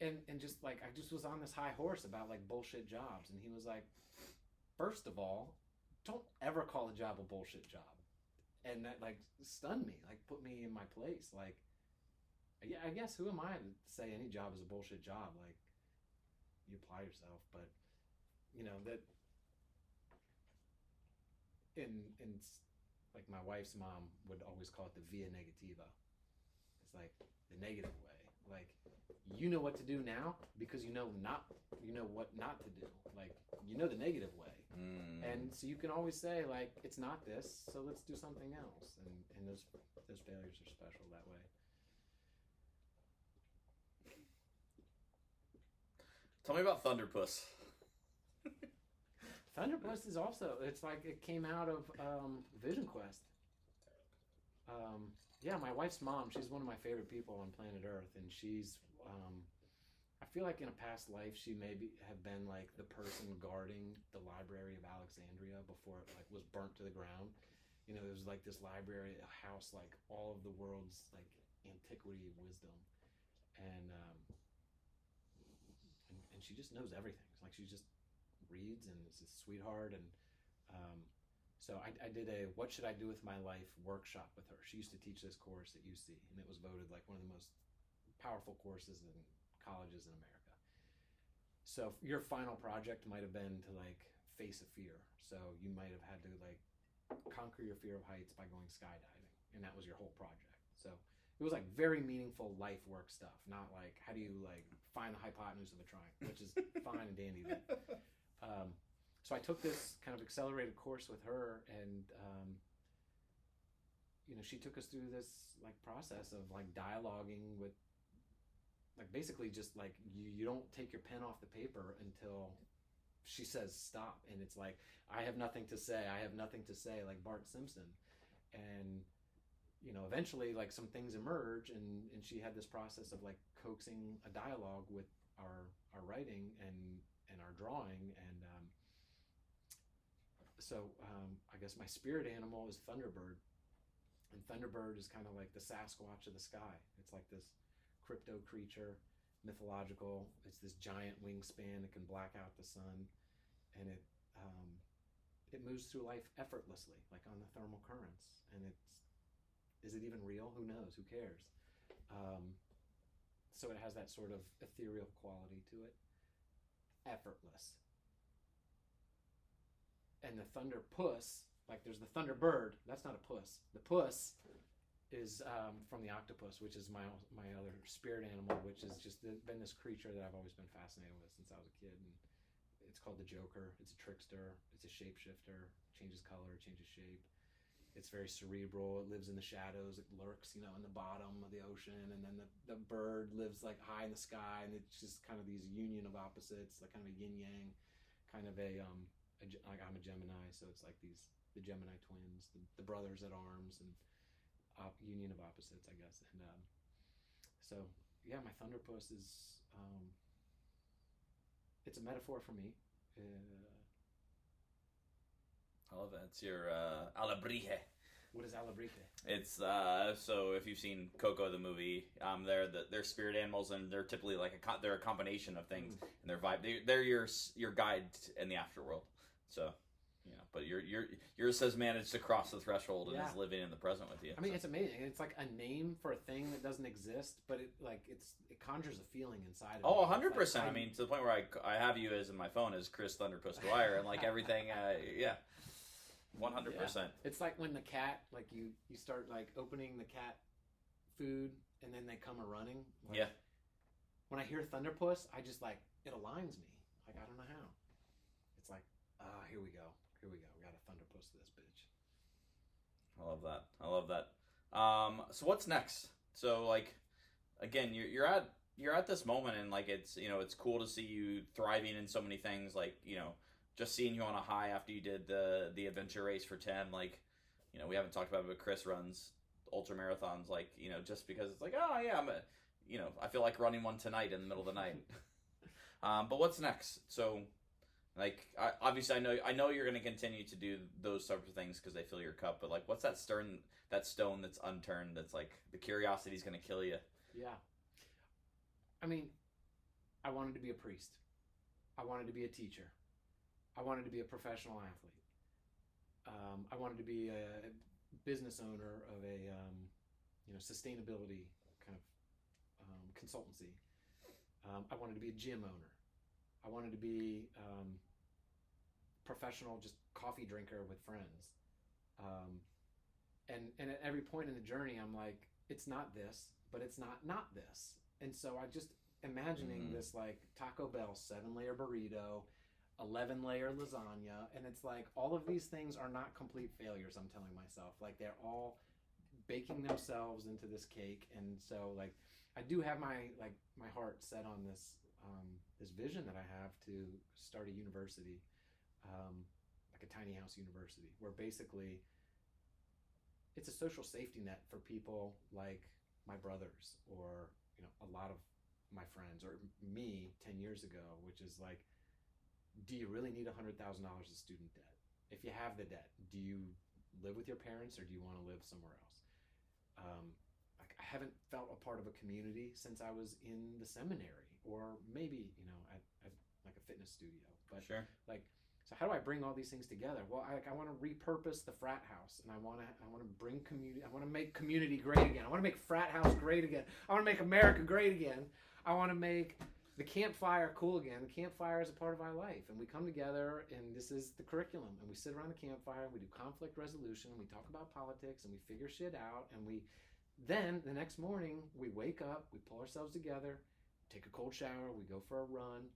And just like, I just was on this high horse about like bullshit jobs, and he was like, first of all, don't ever call a job a bullshit job. And that like stunned me, like put me in my place. Like, yeah, I guess who am I to say any job is a bullshit job? Like, you apply yourself, but that in like my wife's mom would always call it the via negativa. It's like the negative way. Like you know what to do now because you know what not to do. Like you know the negative way. And so you can always say like it's not this, so let's do something else. And those failures are special that way. Tell me about Thunderpuss. Thunderpuss is also, it's like it came out of Vision Quest. Yeah, my wife's mom, she's one of my favorite people on planet Earth, and she's, I feel like in a past life she maybe have been like the person guarding the Library of Alexandria before it like was burnt to the ground. You know, there was like this library, a house, like all of the world's like antiquity of wisdom, and she just knows everything. It's like she just reads and is a sweetheart. And so I did a what should I do with my life workshop with her. She used to teach this course at UC, and it was voted like one of the most powerful courses in colleges in America. So your final project might have been to like face a fear. So you might have had to like conquer your fear of heights by going skydiving, and that was your whole project. So it was like very meaningful life work stuff, not like how do you like find the hypotenuse of a triangle, which is fine and dandy. So I took this kind of accelerated course with her, and you know, she took us through this like process of like dialoguing with, like basically just like you don't take your pen off the paper until she says stop, and it's like I have nothing to say, like Bart Simpson. And you know, eventually like some things emerge, and she had this process of like coaxing a dialogue with our writing and our drawing. And so I guess my spirit animal is Thunderbird, and Thunderbird is kind of like the Sasquatch of the sky. It's like this crypto creature, mythological. It's this giant wingspan. It can black out the sun, and it moves through life effortlessly, like on the thermal currents. And is it even real? Who knows? Who cares? So it has that sort of ethereal quality to it. Effortless. And the Thunderpuss, like there's the Thunderbird, that's not a puss. The puss is from the octopus, which is my other spirit animal, which has just been this creature that I've always been fascinated with since I was a kid. And it's called the Joker. It's a trickster. It's a shapeshifter. Changes color, changes shape. It's very cerebral. It lives in the shadows. It lurks, you know, in the bottom of the ocean. And then the bird lives like high in the sky. And it's just kind of these union of opposites, like kind of a yin yang, kind of like I'm a Gemini, so it's like the Gemini twins, the brothers at arms, and union of opposites, I guess. And so yeah, my Thunderpuss is it's a metaphor for me. I love that. It's your Alebrije. What is Alebrije? It's so if you've seen Coco the movie, they're spirit animals, and they're typically like they're a combination of things, and their vibe. They're your guide in the afterworld. So, you know, but yours has managed to cross the threshold and is living in the present with you. I mean, it's amazing. It's like a name for a thing that doesn't exist, but it conjures a feeling inside of Oh, me. 100%. Like, I mean, to the point where I have you as in my phone as Chris Thunderpuss Dwyer, and like everything, yeah. 100%. Yeah. It's like when the cat, like you start like opening the cat food, and then they come a running. Like, yeah. When I hear Thunderpuss, I just like it aligns me. Like I don't know how. It's like, here we go. We got a Thunderpuss to this bitch. I love that. So what's next? So like, again, you're at this moment, and like it's, you know, it's cool to see you thriving in so many things. Like, you know, just seeing you on a high after you did the adventure race for 10. Like, you know, we haven't talked about it, but Chris runs ultra marathons. Like, you know, just because it's like, oh yeah, you know, I feel like running one tonight in the middle of the night. But what's next? So, like, obviously, I know you're going to continue to do those types of things because they fill your cup. But like, what's that stone that's unturned? That's like the curiosity's going to kill you. Yeah. I mean, I wanted to be a priest. I wanted to be a teacher. I wanted to be a professional athlete. I wanted to be a business owner of a sustainability kind of consultancy. I wanted to be a gym owner. I wanted to be professional, just coffee drinker with friends. and at every point in the journey, I'm like, it's not this, but it's not this. And so I just imagining this like Taco Bell 7-layer burrito, 11-layer lasagna, and it's like all of these things are not complete failures. I'm telling myself, like they're all baking themselves into this cake. And so like I do have my heart set on this vision that I have to start a university, like a tiny house university, where basically it's a social safety net for people like my brothers, or a lot of my friends, or me 10 years ago, which is like, do you really need $100,000 of student debt? If you have the debt, do you live with your parents, or do you want to live somewhere else? Like I haven't felt a part of a community since I was in the seminary, or maybe at like a fitness studio. But Sure. like, so how do I bring all these things together? Well, I want to repurpose the frat house, and I want to bring community. I want to make community great again. I want to make frat house great again. I want to make America great again. I want to make the campfire cool again. The campfire is a part of our life, and we come together, and this is the curriculum, and we sit around the campfire, and we do conflict resolution, and we talk about politics, and we figure shit out, and then the next morning we wake up, we pull ourselves together, take a cold shower, we go for a run,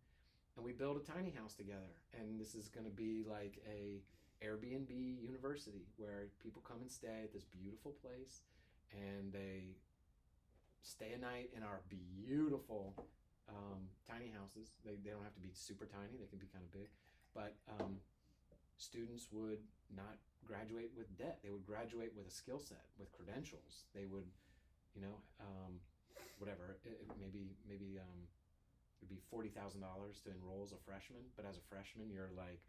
and we build a tiny house together. And this is going to be like a Airbnb university where people come and stay at this beautiful place, and they stay a night in our beautiful tiny houses. They don't have to be super tiny, they can be kind of big, but students would not graduate with debt. They would graduate with a skill set, with credentials. They would, whatever, maybe it'd be $40,000 to enroll as a freshman, but as a freshman, you're like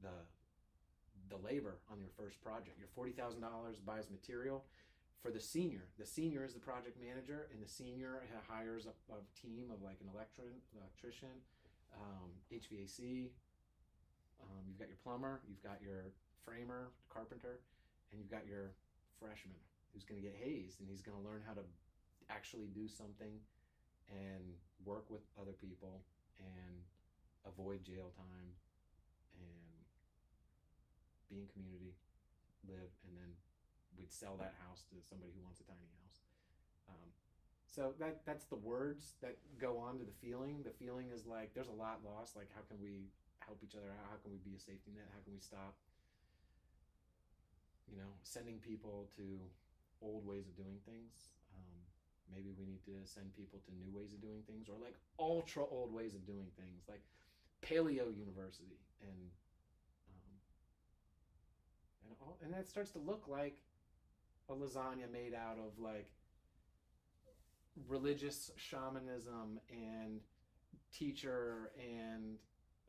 the labor on your first project. Your $40,000 buys material. For the senior is the project manager, and the senior hires a team of like an electrician, HVAC. You've got your plumber, you've got your framer, carpenter, and you've got your freshman who's going to get hazed, and he's going to learn how to actually do something and work with other people and avoid jail time and be in community, live, and then we'd sell that house to somebody who wants a tiny house. So that's the words that go on to the feeling. The feeling is like there's a lot lost. Like, how can we help each other out? How can we be a safety net? How can we stop sending people to old ways of doing things? Maybe we need to send people to new ways of doing things, or like ultra old ways of doing things, like Paleo University, and that starts to look like a lasagna made out of like religious shamanism and teacher and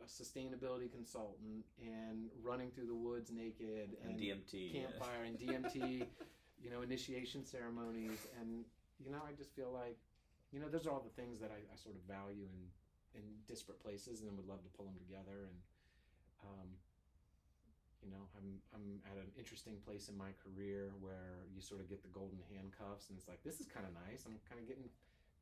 a sustainability consultant and running through the woods naked and DMT campfire and DMT, initiation ceremonies. And I just feel like those are all the things that I sort of value in disparate places, and would love to pull them together. And I'm at an interesting place in my career where you sort of get the golden handcuffs, and it's like, this is kind of nice. I'm kind of getting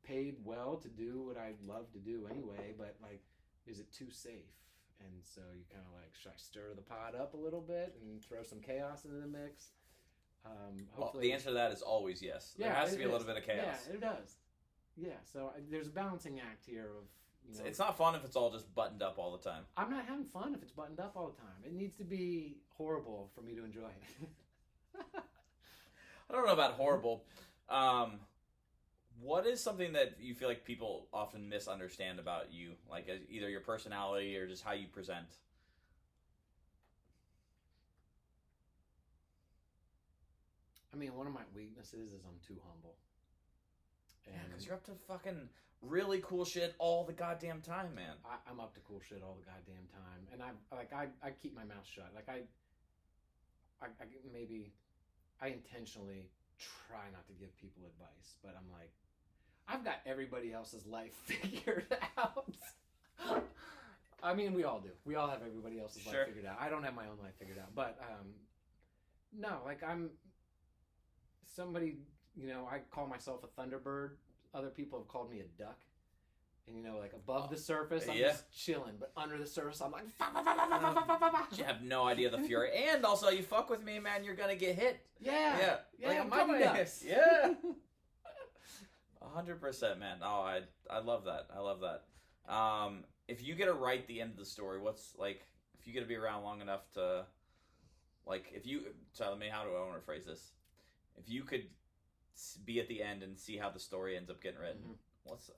paid well to do what I love to do anyway, but like, is it too safe? And so you kind of like, should I stir the pot up a little bit and throw some chaos into the mix? Hopefully, the answer to that is always yes. There has to be a little bit of chaos. Yeah, it does. Yeah, so there's a balancing act here of, It's not fun if it's all just buttoned up all the time. I'm not having fun if it's buttoned up all the time. It needs to be horrible for me to enjoy it. I don't know about horrible. What is something that you feel like people often misunderstand about you? Like either your personality or just how you present? I mean, one of my weaknesses is I'm too humble. Yeah, because you're up to fucking really cool shit all the goddamn time, man. I'm up to cool shit all the goddamn time, and I keep my mouth shut. Like I intentionally try not to give people advice, but I'm like, I've got everybody else's life figured out. I mean, we all do. We all have everybody else's life figured out. I don't have my own life figured out, but no, like I'm somebody. I call myself a thunderbird. Other people have called me a duck, And like above the surface, I'm Yeah. just chilling, but under the surface, I'm like, You have no idea the fury, and also you fuck with me, man, you're gonna get hit. yeah, Like, I'm Mighty coming. Ducks. Yeah. 100%, man. Oh, I love that. I love that. If you get to write the end of the story, what's like if you get to be around long enough to, like, if you tell me how do I want to phrase this? If you could be at the end and see how the story ends up getting written,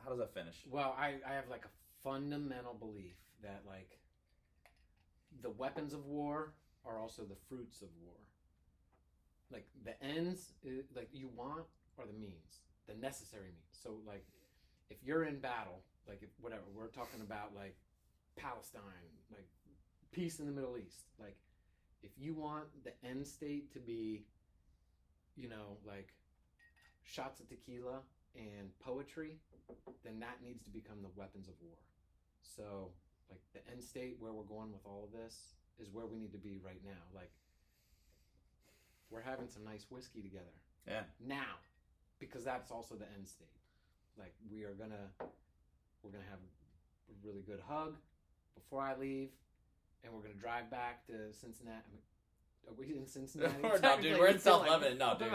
how does that finish? Well, I have like a fundamental belief that like the weapons of war are also the fruits of war. Like the ends, like you want, are the means, the necessary means. So like, if you're in battle, like if whatever we're talking about, like Palestine, like peace in the Middle East, like if you want the end state to be, like shots of tequila and poetry, then that needs to become the weapons of war. So like the end state where we're going with all of this is where we need to be right now. Like we're having some nice whiskey together. Yeah. Now, because that's also the end state. Like we're gonna have a really good hug before I leave, and we're gonna drive back to Cincinnati. Are we in Cincinnati? No, dude, we're in South Lebanon. No, dude.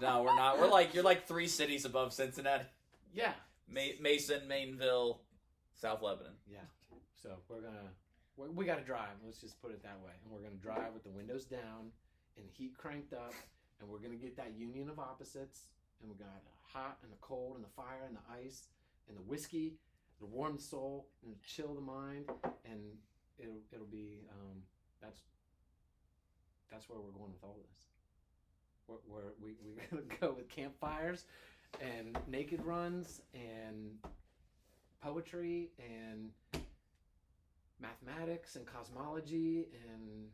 No, we're not. You're like 3 cities above Cincinnati. Yeah. Mason, Mainville, South Lebanon. Yeah. So we got to drive. Let's just put it that way. And we're going to drive with the windows down and the heat cranked up, and we're going to get that union of opposites. And we got the hot and the cold and the fire and the ice and the whiskey to warm the soul and chill the mind. And it'll be that's where we're going with all this. We're going to go with campfires and naked runs and poetry and mathematics and cosmology and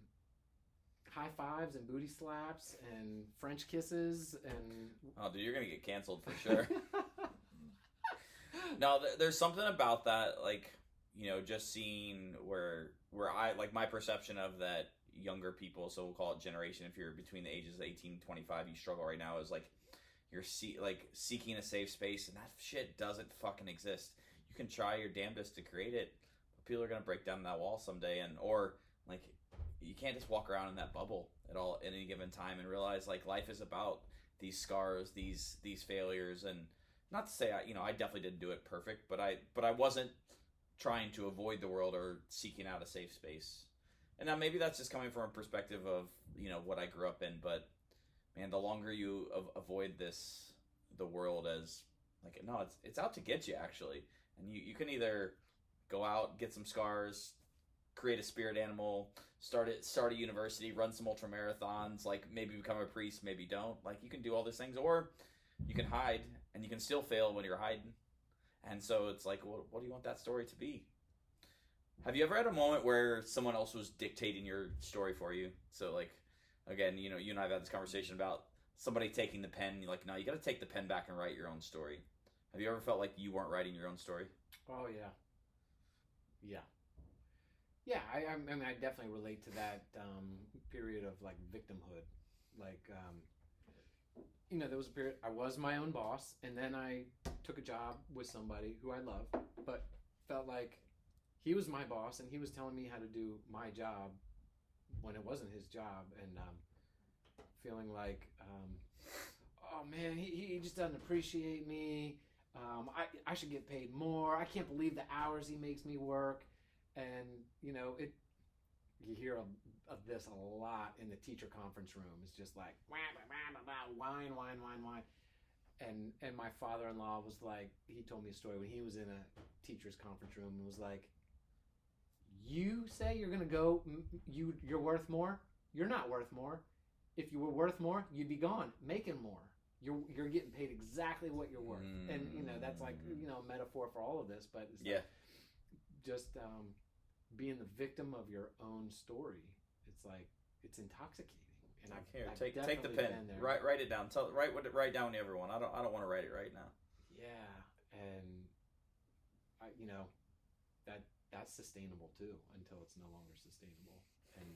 high fives and booty slaps and French kisses and... Oh, dude, you're going to get canceled for sure. No, there's something about that, like, just seeing where I, like, my perception of that younger people, so we'll call it generation, if you're between the ages of 18 and 25, you struggle right now, is like you're seeking a safe space, and that shit doesn't fucking exist. You can try your damnedest to create it, but people are gonna break down that wall someday, or like you can't just walk around in that bubble at all at any given time and realize like life is about these scars, these failures, and not to say I definitely didn't do it perfect, but I wasn't trying to avoid the world or seeking out a safe space. And now maybe that's just coming from a perspective of, what I grew up in. But, man, the longer you avoid the world as, like, no, it's out to get you, actually. And you can either go out, get some scars, create a spirit animal, start a university, run some ultra marathons, like maybe become a priest, maybe don't. Like, you can do all these things. Or you can hide, and you can still fail when you're hiding. And so it's like, well, what do you want that story to be? Have you ever had a moment where someone else was dictating your story for you? So, like, again, you and I have had this conversation about somebody taking the pen. You're like, no, you got to take the pen back and write your own story. Have you ever felt like you weren't writing your own story? Oh, yeah. Yeah. Yeah, I mean, I definitely relate to that period of, like, victimhood. Like, there was a period, I was my own boss, and then I took a job with somebody who I love, but felt like he was my boss, and he was telling me how to do my job when it wasn't his job, and feeling like, oh man, he just doesn't appreciate me. I should get paid more. I can't believe the hours he makes me work, and you hear of this a lot in the teacher conference room. It's just like whine. And my father-in-law was like, he told me a story when he was in a teacher's conference room and was like, you say you're gonna go, you're worth more? You're not worth more. If you were worth more, you'd be gone making more. You're getting paid exactly what you're worth. And that's like a metaphor for all of this, but it's like just being the victim of your own story. It's like it's intoxicating. And I've take the pen, write it down. Write down everyone. I don't want to write it right now. Yeah, and that's sustainable too until it's no longer sustainable. And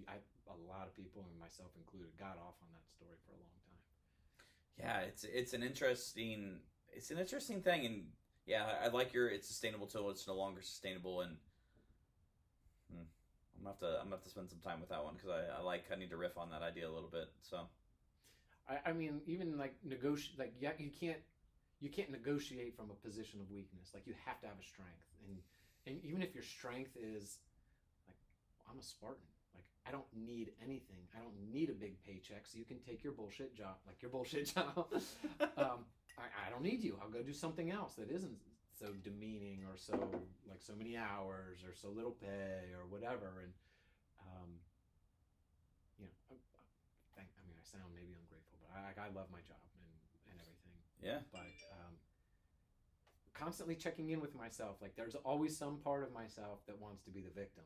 a lot of people, and myself included, got off on that story for a long time. Yeah, it's an interesting thing, and Yeah, I like your it's sustainable till it's no longer sustainable, and I'm gonna have to spend some time with that one because I need to riff on that idea a little bit. So I mean, even like negotiate, like yeah, you can't negotiate from a position of weakness. Like you have to have a strength, and even if your strength is like, I'm a Spartan. Like I don't need anything. I don't need a big paycheck, so you can take your bullshit job, like your bullshit job. I don't need you. I'll go do something else that isn't so demeaning or so like so many hours or so little pay or whatever. And um, you know, I mean, I sound maybe ungrateful, but I love my job and everything. yeah, But constantly checking in with myself. Like there's always some part of myself that wants to be the victim,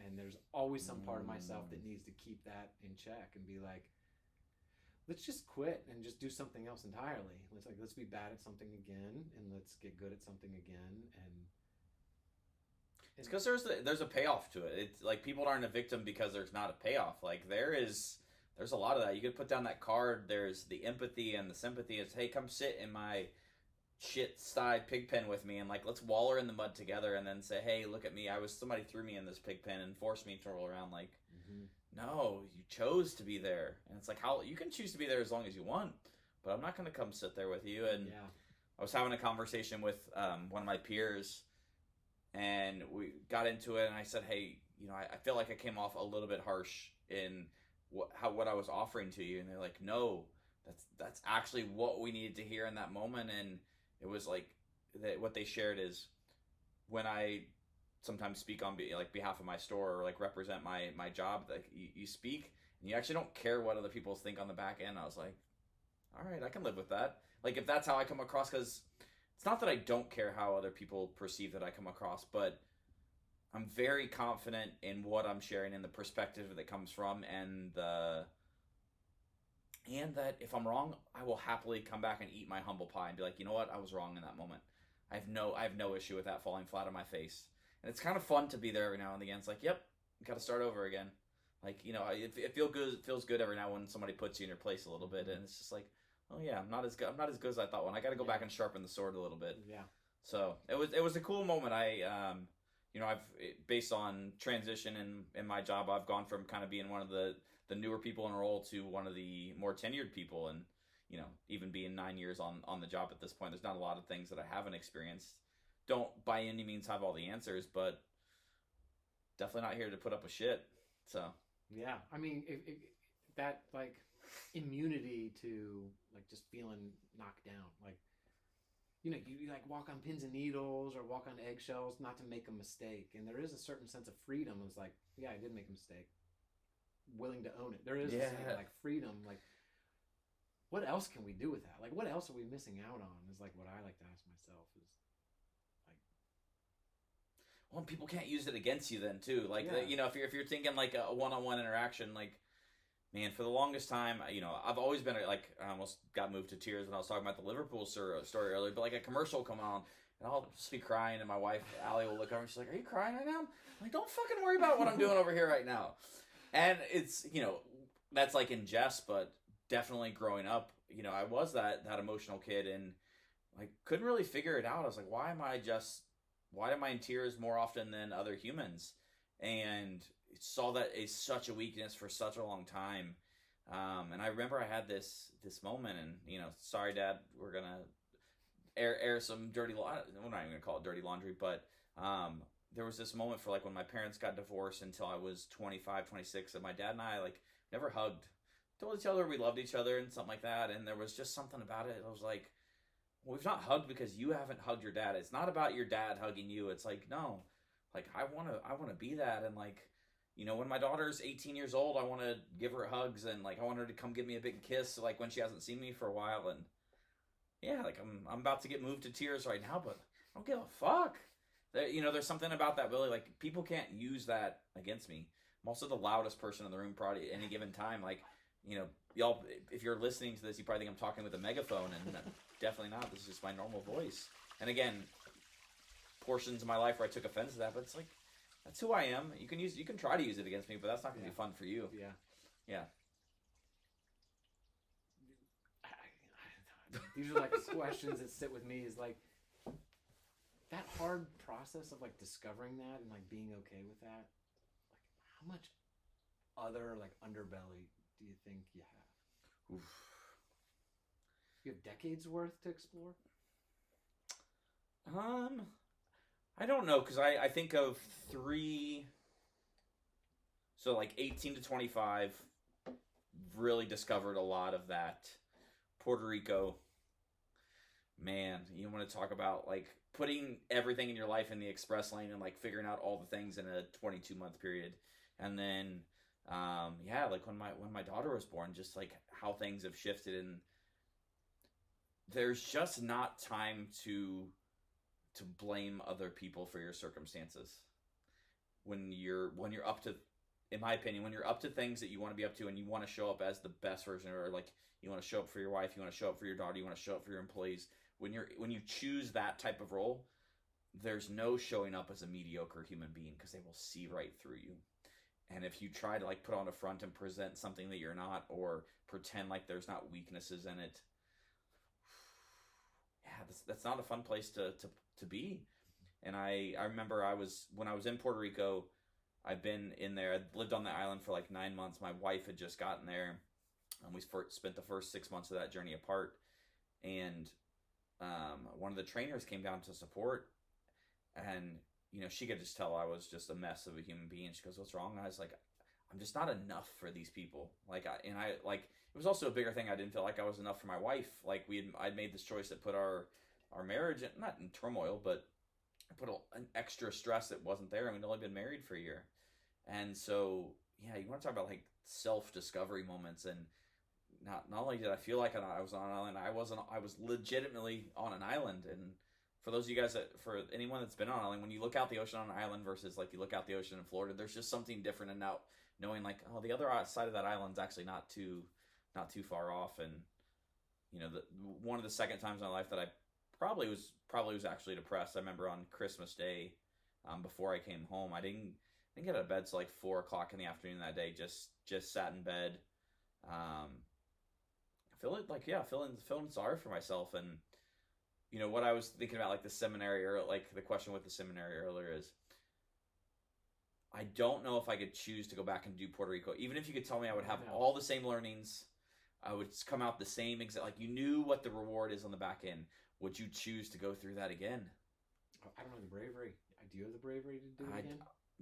and there's always some part of myself that needs to keep that in check and be like, let's just quit and just do something else entirely. Let's be bad at something again and let's get good at something again. And it's because there's a payoff to it. It's like people aren't a victim because there's not a payoff. Like there's a lot of that. You could put down that card. There's the empathy and the sympathy. It's hey, come sit in my shit sty pig pen with me and like let's waller in the mud together and then say hey look at me, somebody threw me in this pig pen and forced me to roll around. Like no, you chose to be there, and it's like how you can choose to be there as long as you want, but I'm not going to come sit there with you. And I was having a conversation with one of my peers, and we got into it, and I said hey, I feel like I came off a little bit harsh in what I was offering to you. And they're like no, that's actually what we needed to hear in that moment. And it was like what they shared is when I sometimes speak on behalf of my store or like represent my job, like you speak and you actually don't care what other people think on the back end. I was like, all right, I can live with that. Like if that's how I come across, because it's not that I don't care how other people perceive that I come across, but I'm very confident in what I'm sharing and the perspective that comes from, and that if I'm wrong, I will happily come back and eat my humble pie and be like, you know what, I was wrong in that moment. I have no issue with that falling flat on my face. And it's kind of fun to be there every now and again. It's like, yep, got to start over again. Like, it feels good every now and when somebody puts you in your place a little bit, and it's just like, oh yeah, I'm not as good as I thought. When I got to go back and sharpen the sword a little bit. Yeah. So it was a cool moment. I've based on transition in my job, I've gone from kind of being one of the newer people in a role to one of the more tenured people, and even being 9 years on the job at this point, there's not a lot of things that I haven't experienced. Don't by any means have all the answers, but definitely not here to put up with shit. So yeah, I mean, that like immunity to like just feeling knocked down, like you like walk on pins and needles or walk on eggshells not to make a mistake, and there is a certain sense of freedom. It's like, yeah, I did make a mistake, willing to own it. There is like freedom, like what else can we do with that? Like what else are we missing out on is like what I like to ask myself is like, well, people can't use it against you then too. Like if you're thinking like a one-on-one interaction, like man, for the longest time, I've always been like, I almost got moved to tears when I was talking about the Liverpool story earlier, but like a commercial will come on and I'll just be crying, and my wife Allie will look over and she's like, are you crying right now? I'm like, don't fucking worry about what I'm doing over here right now. And it's that's like in jest, but definitely growing up, I was that emotional kid, and I couldn't really figure it out. I was like, why am I in tears more often than other humans? And saw that as such a weakness for such a long time. And I remember I had this moment, and sorry, Dad, we're gonna air some dirty laundry. We're not even gonna call it dirty laundry, but there was this moment for like when my parents got divorced until I was 25, 26, and my dad and I like never hugged. Told each other we loved each other and something like that, and there was just something about it. I was like, well, we've not hugged because you haven't hugged your dad. It's not about your dad hugging you. It's like, no, like I want to be that. And like, when my daughter's 18 years old, I want to give her hugs, and like I want her to come give me a big kiss, like when she hasn't seen me for a while. And yeah, like I'm about to get moved to tears right now, but I don't give a fuck. There's something about that, Billy. Like people can't use that against me. I'm also the loudest person in the room probably at any given time. Like, y'all, if you're listening to this, you probably think I'm talking with a megaphone, and definitely not. This is just my normal voice. And again, portions of my life where I took offense to that, but it's like, that's who I am. You can try to use it against me, but that's not going to be fun for you. Yeah. These are like questions that sit with me. Is like, that hard process of like discovering that and like being okay with that, like how much other like underbelly do you think you have? Oof. You have decades worth to explore? I don't know, because I think of three. So like 18 to 25, really discovered a lot of that. Puerto Rico, man, you want to talk about like putting everything in your life in the express lane and like figuring out all the things in a 22-month period. And then, like when my daughter was born, just like how things have shifted, and there's just not time to blame other people for your circumstances. When you're up to, in my opinion, when you're up to things that you want to be up to and you want to show up as the best version, or like you want to show up for your wife, you want to show up for your daughter, you want to show up for your employees, when you choose that type of role, there's no showing up as a mediocre human being, because they will see right through you. And if you try to like put on a front and present something that you're not, or pretend like there's not weaknesses in it, yeah, that's not a fun place to be. And I remember when I was in Puerto Rico, I've been in there. I lived on the island for like 9 months. My wife had just gotten there, and we spent the first 6 months of that journey apart. And one of the trainers came down to support, and she could just tell I was just a mess of a human being. She goes, "What's wrong?" And I was like, "I'm just not enough for these people." It was also a bigger thing. I didn't feel like I was enough for my wife. Like I'd made this choice that put our marriage not in turmoil, but I put an extra stress that wasn't there, and we'd only been married for a year. And so, yeah, you want to talk about like self-discovery moments. And not only did I feel like I was on an island, I was legitimately on an island. And for those of you guys for anyone that's been on an island, when you look out the ocean on an island versus like you look out the ocean in Florida, there's just something different. And now knowing like, oh, the other side of that island's actually not too far off. And one of the second times in my life that I probably was actually depressed. I remember on Christmas Day, before I came home, I didn't get out of bed till like 4:00 in the afternoon that day. Just sat in bed, feeling sorry for myself. And what I was thinking about, like the seminary, or like the question with the seminary earlier, is I don't know if I could choose to go back and do Puerto Rico. Even if you could tell me I would have all the same learnings, I would come out the same exact, like you knew what the reward is on the back end. Would you choose to go through that again? I don't know the bravery. Do you have the bravery to do it again?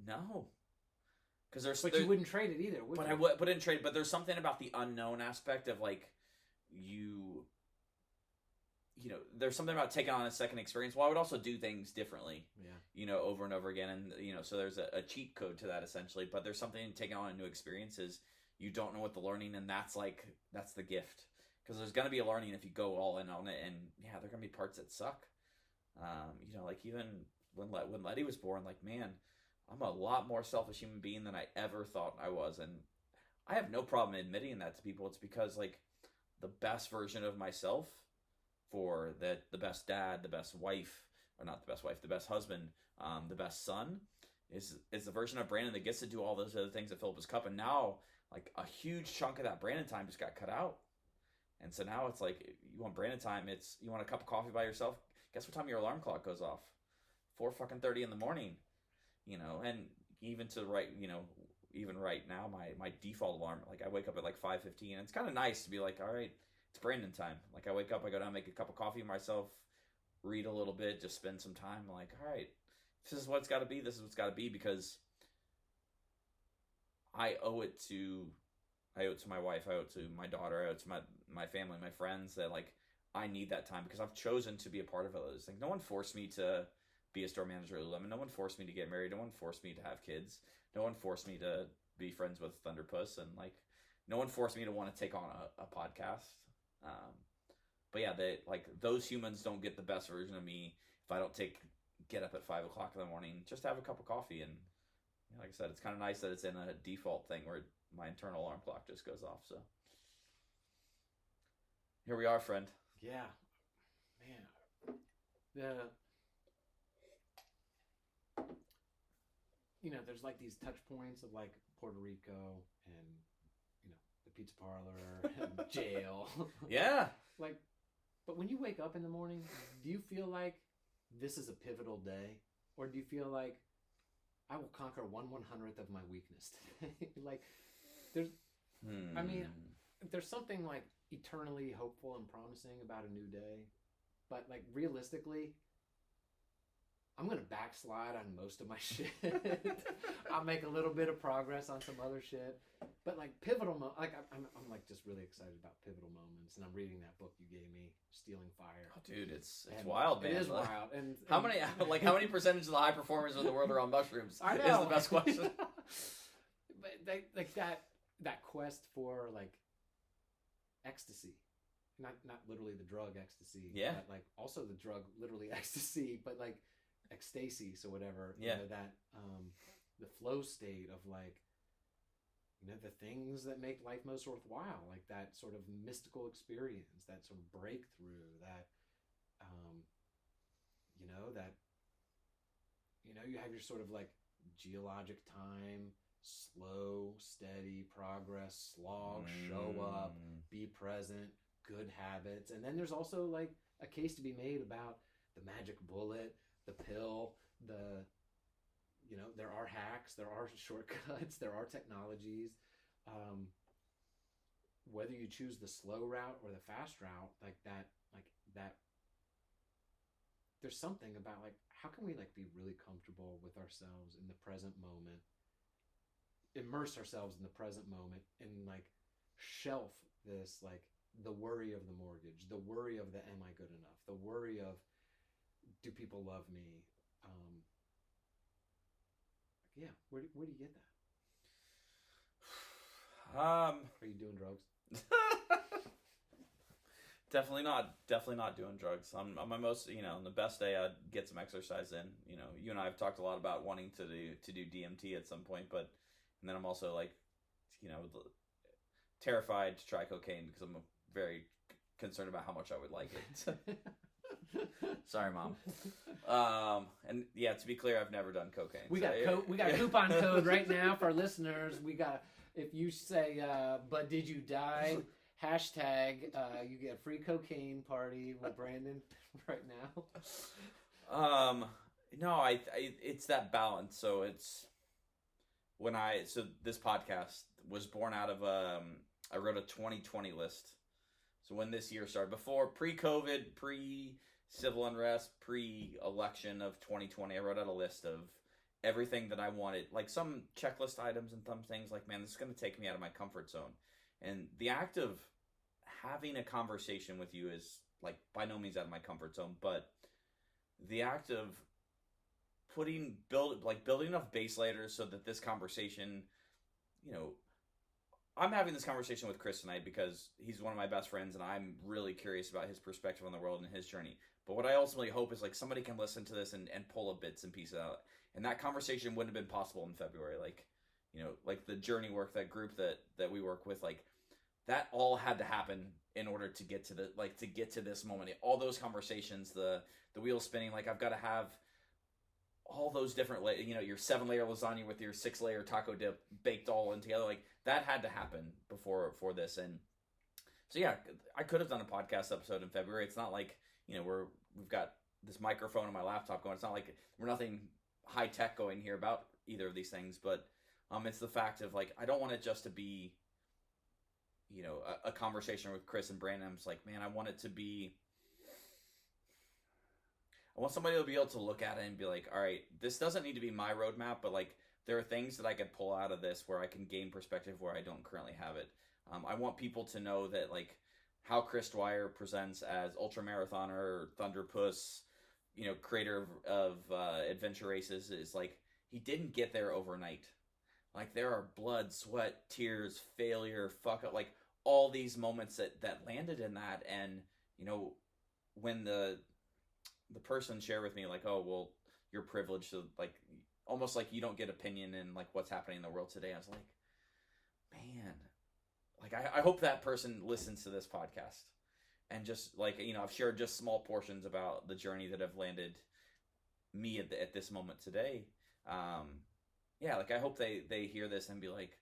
No, because But you wouldn't trade it either, would you? I wouldn't trade. But there's something about the unknown aspect of like there's something about taking on a second experience. Well, I would also do things differently. Yeah. Over and over again, and so there's a cheat code to that essentially. But there's something in taking on a new experiences. You don't know what the learning, and that's the gift. Because there's going to be a learning if you go all in on it. And yeah, there are going to be parts that suck. Like even when Letty was born, like, man, I'm a lot more selfish human being than I ever thought I was. And I have no problem admitting that to people. It's because like the best version of myself, for the best dad, the best wife, or not the best wife, the best husband, the best son, is the version of Brandon that gets to do all those other things at Philip's Cup. And now like a huge chunk of that Brandon time just got cut out. And so now it's like, you want Brandon time, you want a cup of coffee by yourself. Guess what time your alarm clock goes off? 4:30 in the morning. And even even right now, my default alarm, like I wake up at like 5:15, and it's kind of nice to be like, all right, it's Brandon time. Like I wake up, I go down, make a cup of coffee myself, read a little bit, just spend some time. I'm like, all right, this is what it's got to be. This is what's got to be, because I owe it to my wife, I owe it to my daughter, I owe it to my family, my friends, that like I need that time, because I've chosen to be a part of all those things. No one forced me to be a store manager at Lululemon. No one forced me to get married. No one forced me to have kids. No one forced me to be friends with Thunderpuss, and like no one forced me to want to take on a podcast. But yeah, those humans don't get the best version of me if I don't get up at 5:00 in the morning just to have a cup of coffee. And like I said, it's kind of nice that it's in a default thing where my internal alarm clock just goes off. So here we are, friend. Yeah, man. There's like these touch points of like Puerto Rico and the pizza parlor and jail. Yeah. But when you wake up in the morning, do you feel like this is a pivotal day? Or do you feel like I will conquer 1/100th of my weakness today? Like, there's, I mean, there's something like eternally hopeful and promising about a new day, but like realistically, I'm gonna backslide on most of my shit. I'll make a little bit of progress on some other shit, but like like I'm like just really excited about pivotal moments, and I'm reading that book you gave me, Stealing Fire. Oh, dude, it's wild, man. It is wild. And how many percentage of the high performers in the world are on mushrooms? I know. Is the best question. But like that quest for like ecstasy, not literally the drug ecstasy, yeah, but like also the drug literally ecstasy, but like ecstasis or whatever. Yeah, you know, that the flow state of like, you know, the things that make life most worthwhile, like that sort of mystical experience, that sort of breakthrough, that you know, that, you know, you have your sort of like geologic time, slow, steady progress, slog, show up, be present, good habits. And then there's also like a case to be made about the magic bullet, the pill, you know, there are hacks, there are shortcuts, there are technologies. Whether you choose the slow route or the fast route, like that, there's something about like, how can we like be really comfortable with ourselves in the present moment, immerse ourselves in the present moment, and like shelf this, like the worry of the mortgage, the worry of the am I good enough, the worry of do people love me, yeah, where do you get that? Are you doing drugs? Definitely not doing drugs. On my most, you know, on the best day, I'd get some exercise in. You know, you and I have talked a lot about wanting to do DMT at some point, but and then I'm also like, you know, terrified to try cocaine because I'm very concerned about how much I would like it. Sorry, Mom. And yeah, to be clear, I've never done cocaine. We got a coupon code right now for our listeners. We got, if you say, but did you die? Hashtag, you get a free cocaine party with Brandon right now. No, it's that balance. So it's so this podcast was born out of, I wrote a 2020 list. So when this year started, pre-COVID, pre-civil unrest, pre-election of 2020, I wrote out a list of everything that I wanted, like some checklist items and some things like, man, this is going to take me out of my comfort zone. And the act of having a conversation with you is like by no means out of my comfort zone, but the act of building enough base layers so that this conversation, you know, I'm having this conversation with Chris tonight because he's one of my best friends and I'm really curious about his perspective on the world and his journey. But what I ultimately hope is like somebody can listen to this and pull a bits and pieces out. And that conversation wouldn't have been possible in February. Like, you know, like the journey work, that group that we work with, like that all had to happen in order to get to this moment. All those conversations, the wheels spinning, like I've got to have all those different, you know, your 7-layer lasagna with your 6-layer taco dip baked all in together. Like that had to happen before this. And so, yeah, I could have done a podcast episode in February. It's not like, you know, we've got this microphone and my laptop going. It's not like we're nothing high tech going here about either of these things, but it's the fact of like, I don't want it just to be, you know, a conversation with Chris and Brandon. I'm just like, man, I want somebody to be able to look at it and be like, all right, this doesn't need to be my roadmap, but like there are things that I could pull out of this where I can gain perspective where I don't currently have it. I want people to know that like how Chris Dwyer presents as ultramarathoner or Thunderpuss, you know, creator of adventure races, is like he didn't get there overnight. Like there are blood, sweat, tears, failure, fuck up, like all these moments that landed in that. And you know, when the person shared with me like, oh well, you're privileged to like almost like you don't get opinion in like what's happening in the world today. I was like, man, like I hope that person listens to this podcast and just like, you know, I've shared just small portions about the journey that have landed me at this moment today. Yeah, like I hope they hear this and be like,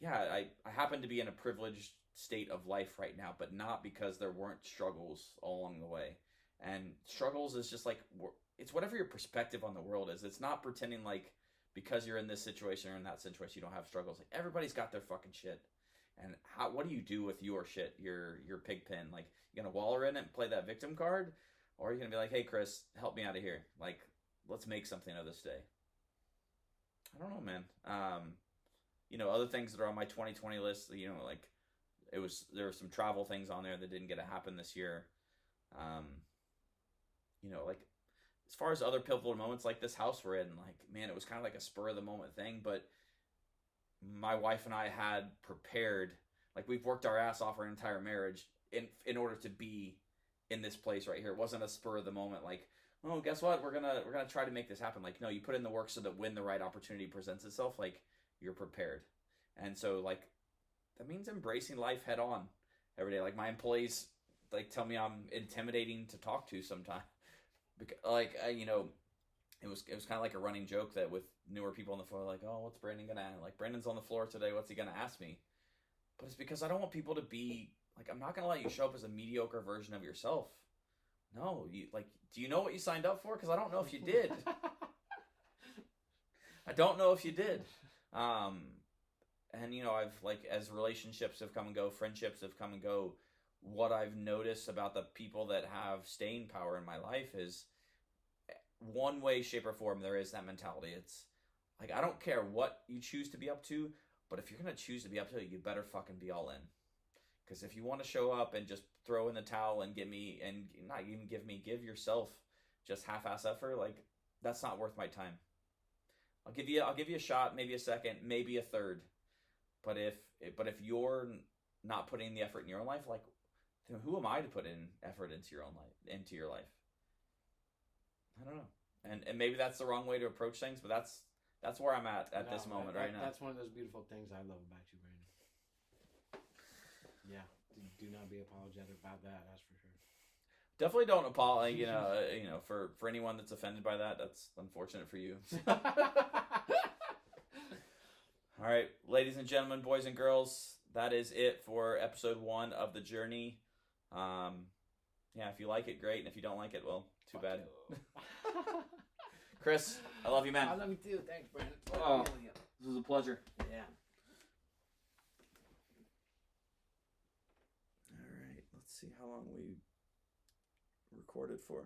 yeah, I happen to be in a privileged state of life right now, but not because there weren't struggles all along the way. And struggles is just like, it's whatever your perspective on the world is. It's not pretending like because you're in this situation or in that situation you don't have struggles. Like, everybody's got their fucking shit. And what do you do with your shit, your pig pen? Like, you gonna waller in it and play that victim card, or are you gonna be like, hey Chris, help me out of here, like, let's make something of this day? I don't know, man. Other things that are on my 2020 list, like, there were some travel things on there that didn't get to happen this year. Like, as far as other pivotal moments, like this house we're in, like, man, it was kind of like a spur of the moment thing, but my wife and I had prepared, like, we've worked our ass off our entire marriage in order to be in this place right here. It wasn't a spur of the moment, like, oh, guess what, we're gonna try to make this happen. Like, no, you put in the work so that when the right opportunity presents itself, like, you're prepared. And so, like, that means embracing life head on every day. Like, my employees, like, tell me I'm intimidating to talk to sometimes. Because, like, it was kind of like a running joke that with newer people on the floor, like, oh, what's Brandon gonna ask? Like, Brandon's on the floor today, what's he gonna ask me? But it's because I don't want people to be like, I'm not gonna let you show up as a mediocre version of yourself. No, do you know what you signed up for? Because I don't know if you did. I don't know if you did. And I've, like, as relationships have come and go, friendships have come and go, what I've noticed about the people that have staying power in my life is, one way, shape, or form, there is that mentality. It's like, I don't care what you choose to be up to, but if you're going to choose to be up to it, you better fucking be all in. Because if you want to show up and just throw in the towel and give yourself just half-ass effort, like, that's not worth my time. I'll give you a shot, maybe a second, maybe a third. But if you're not putting the effort in your own life, like, then who am I to put in effort into your life? I don't know. And maybe that's the wrong way to approach things, but that's where I'm at this moment right now. That's one of those beautiful things I love about you, Brandon. Yeah, do not be apologetic about that. That's for sure. Definitely don't apologize. For anyone that's offended by that, that's unfortunate for you. All right, ladies and gentlemen, boys and girls, that is it for episode 1 of The Journey. If you like it, great, and if you don't like it, well, too bad. Chris, I love you, man. I love you too. Thanks, Brandon. Oh, this was a pleasure. Yeah. All right, let's see how long we recorded for.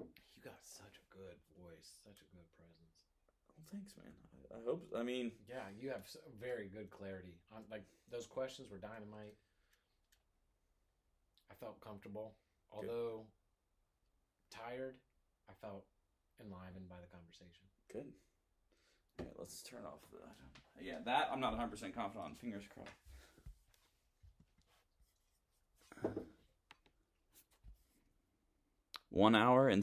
You got such a good voice, such a good presence. Well, thanks, man. I hope. I mean, yeah, you have very good clarity. Like, those questions were dynamite. I felt comfortable, although tired. I felt enlivened by the conversation. Good. All right, let's turn off that. Yeah, that I'm not 100% confident on. Fingers crossed. 1 hour and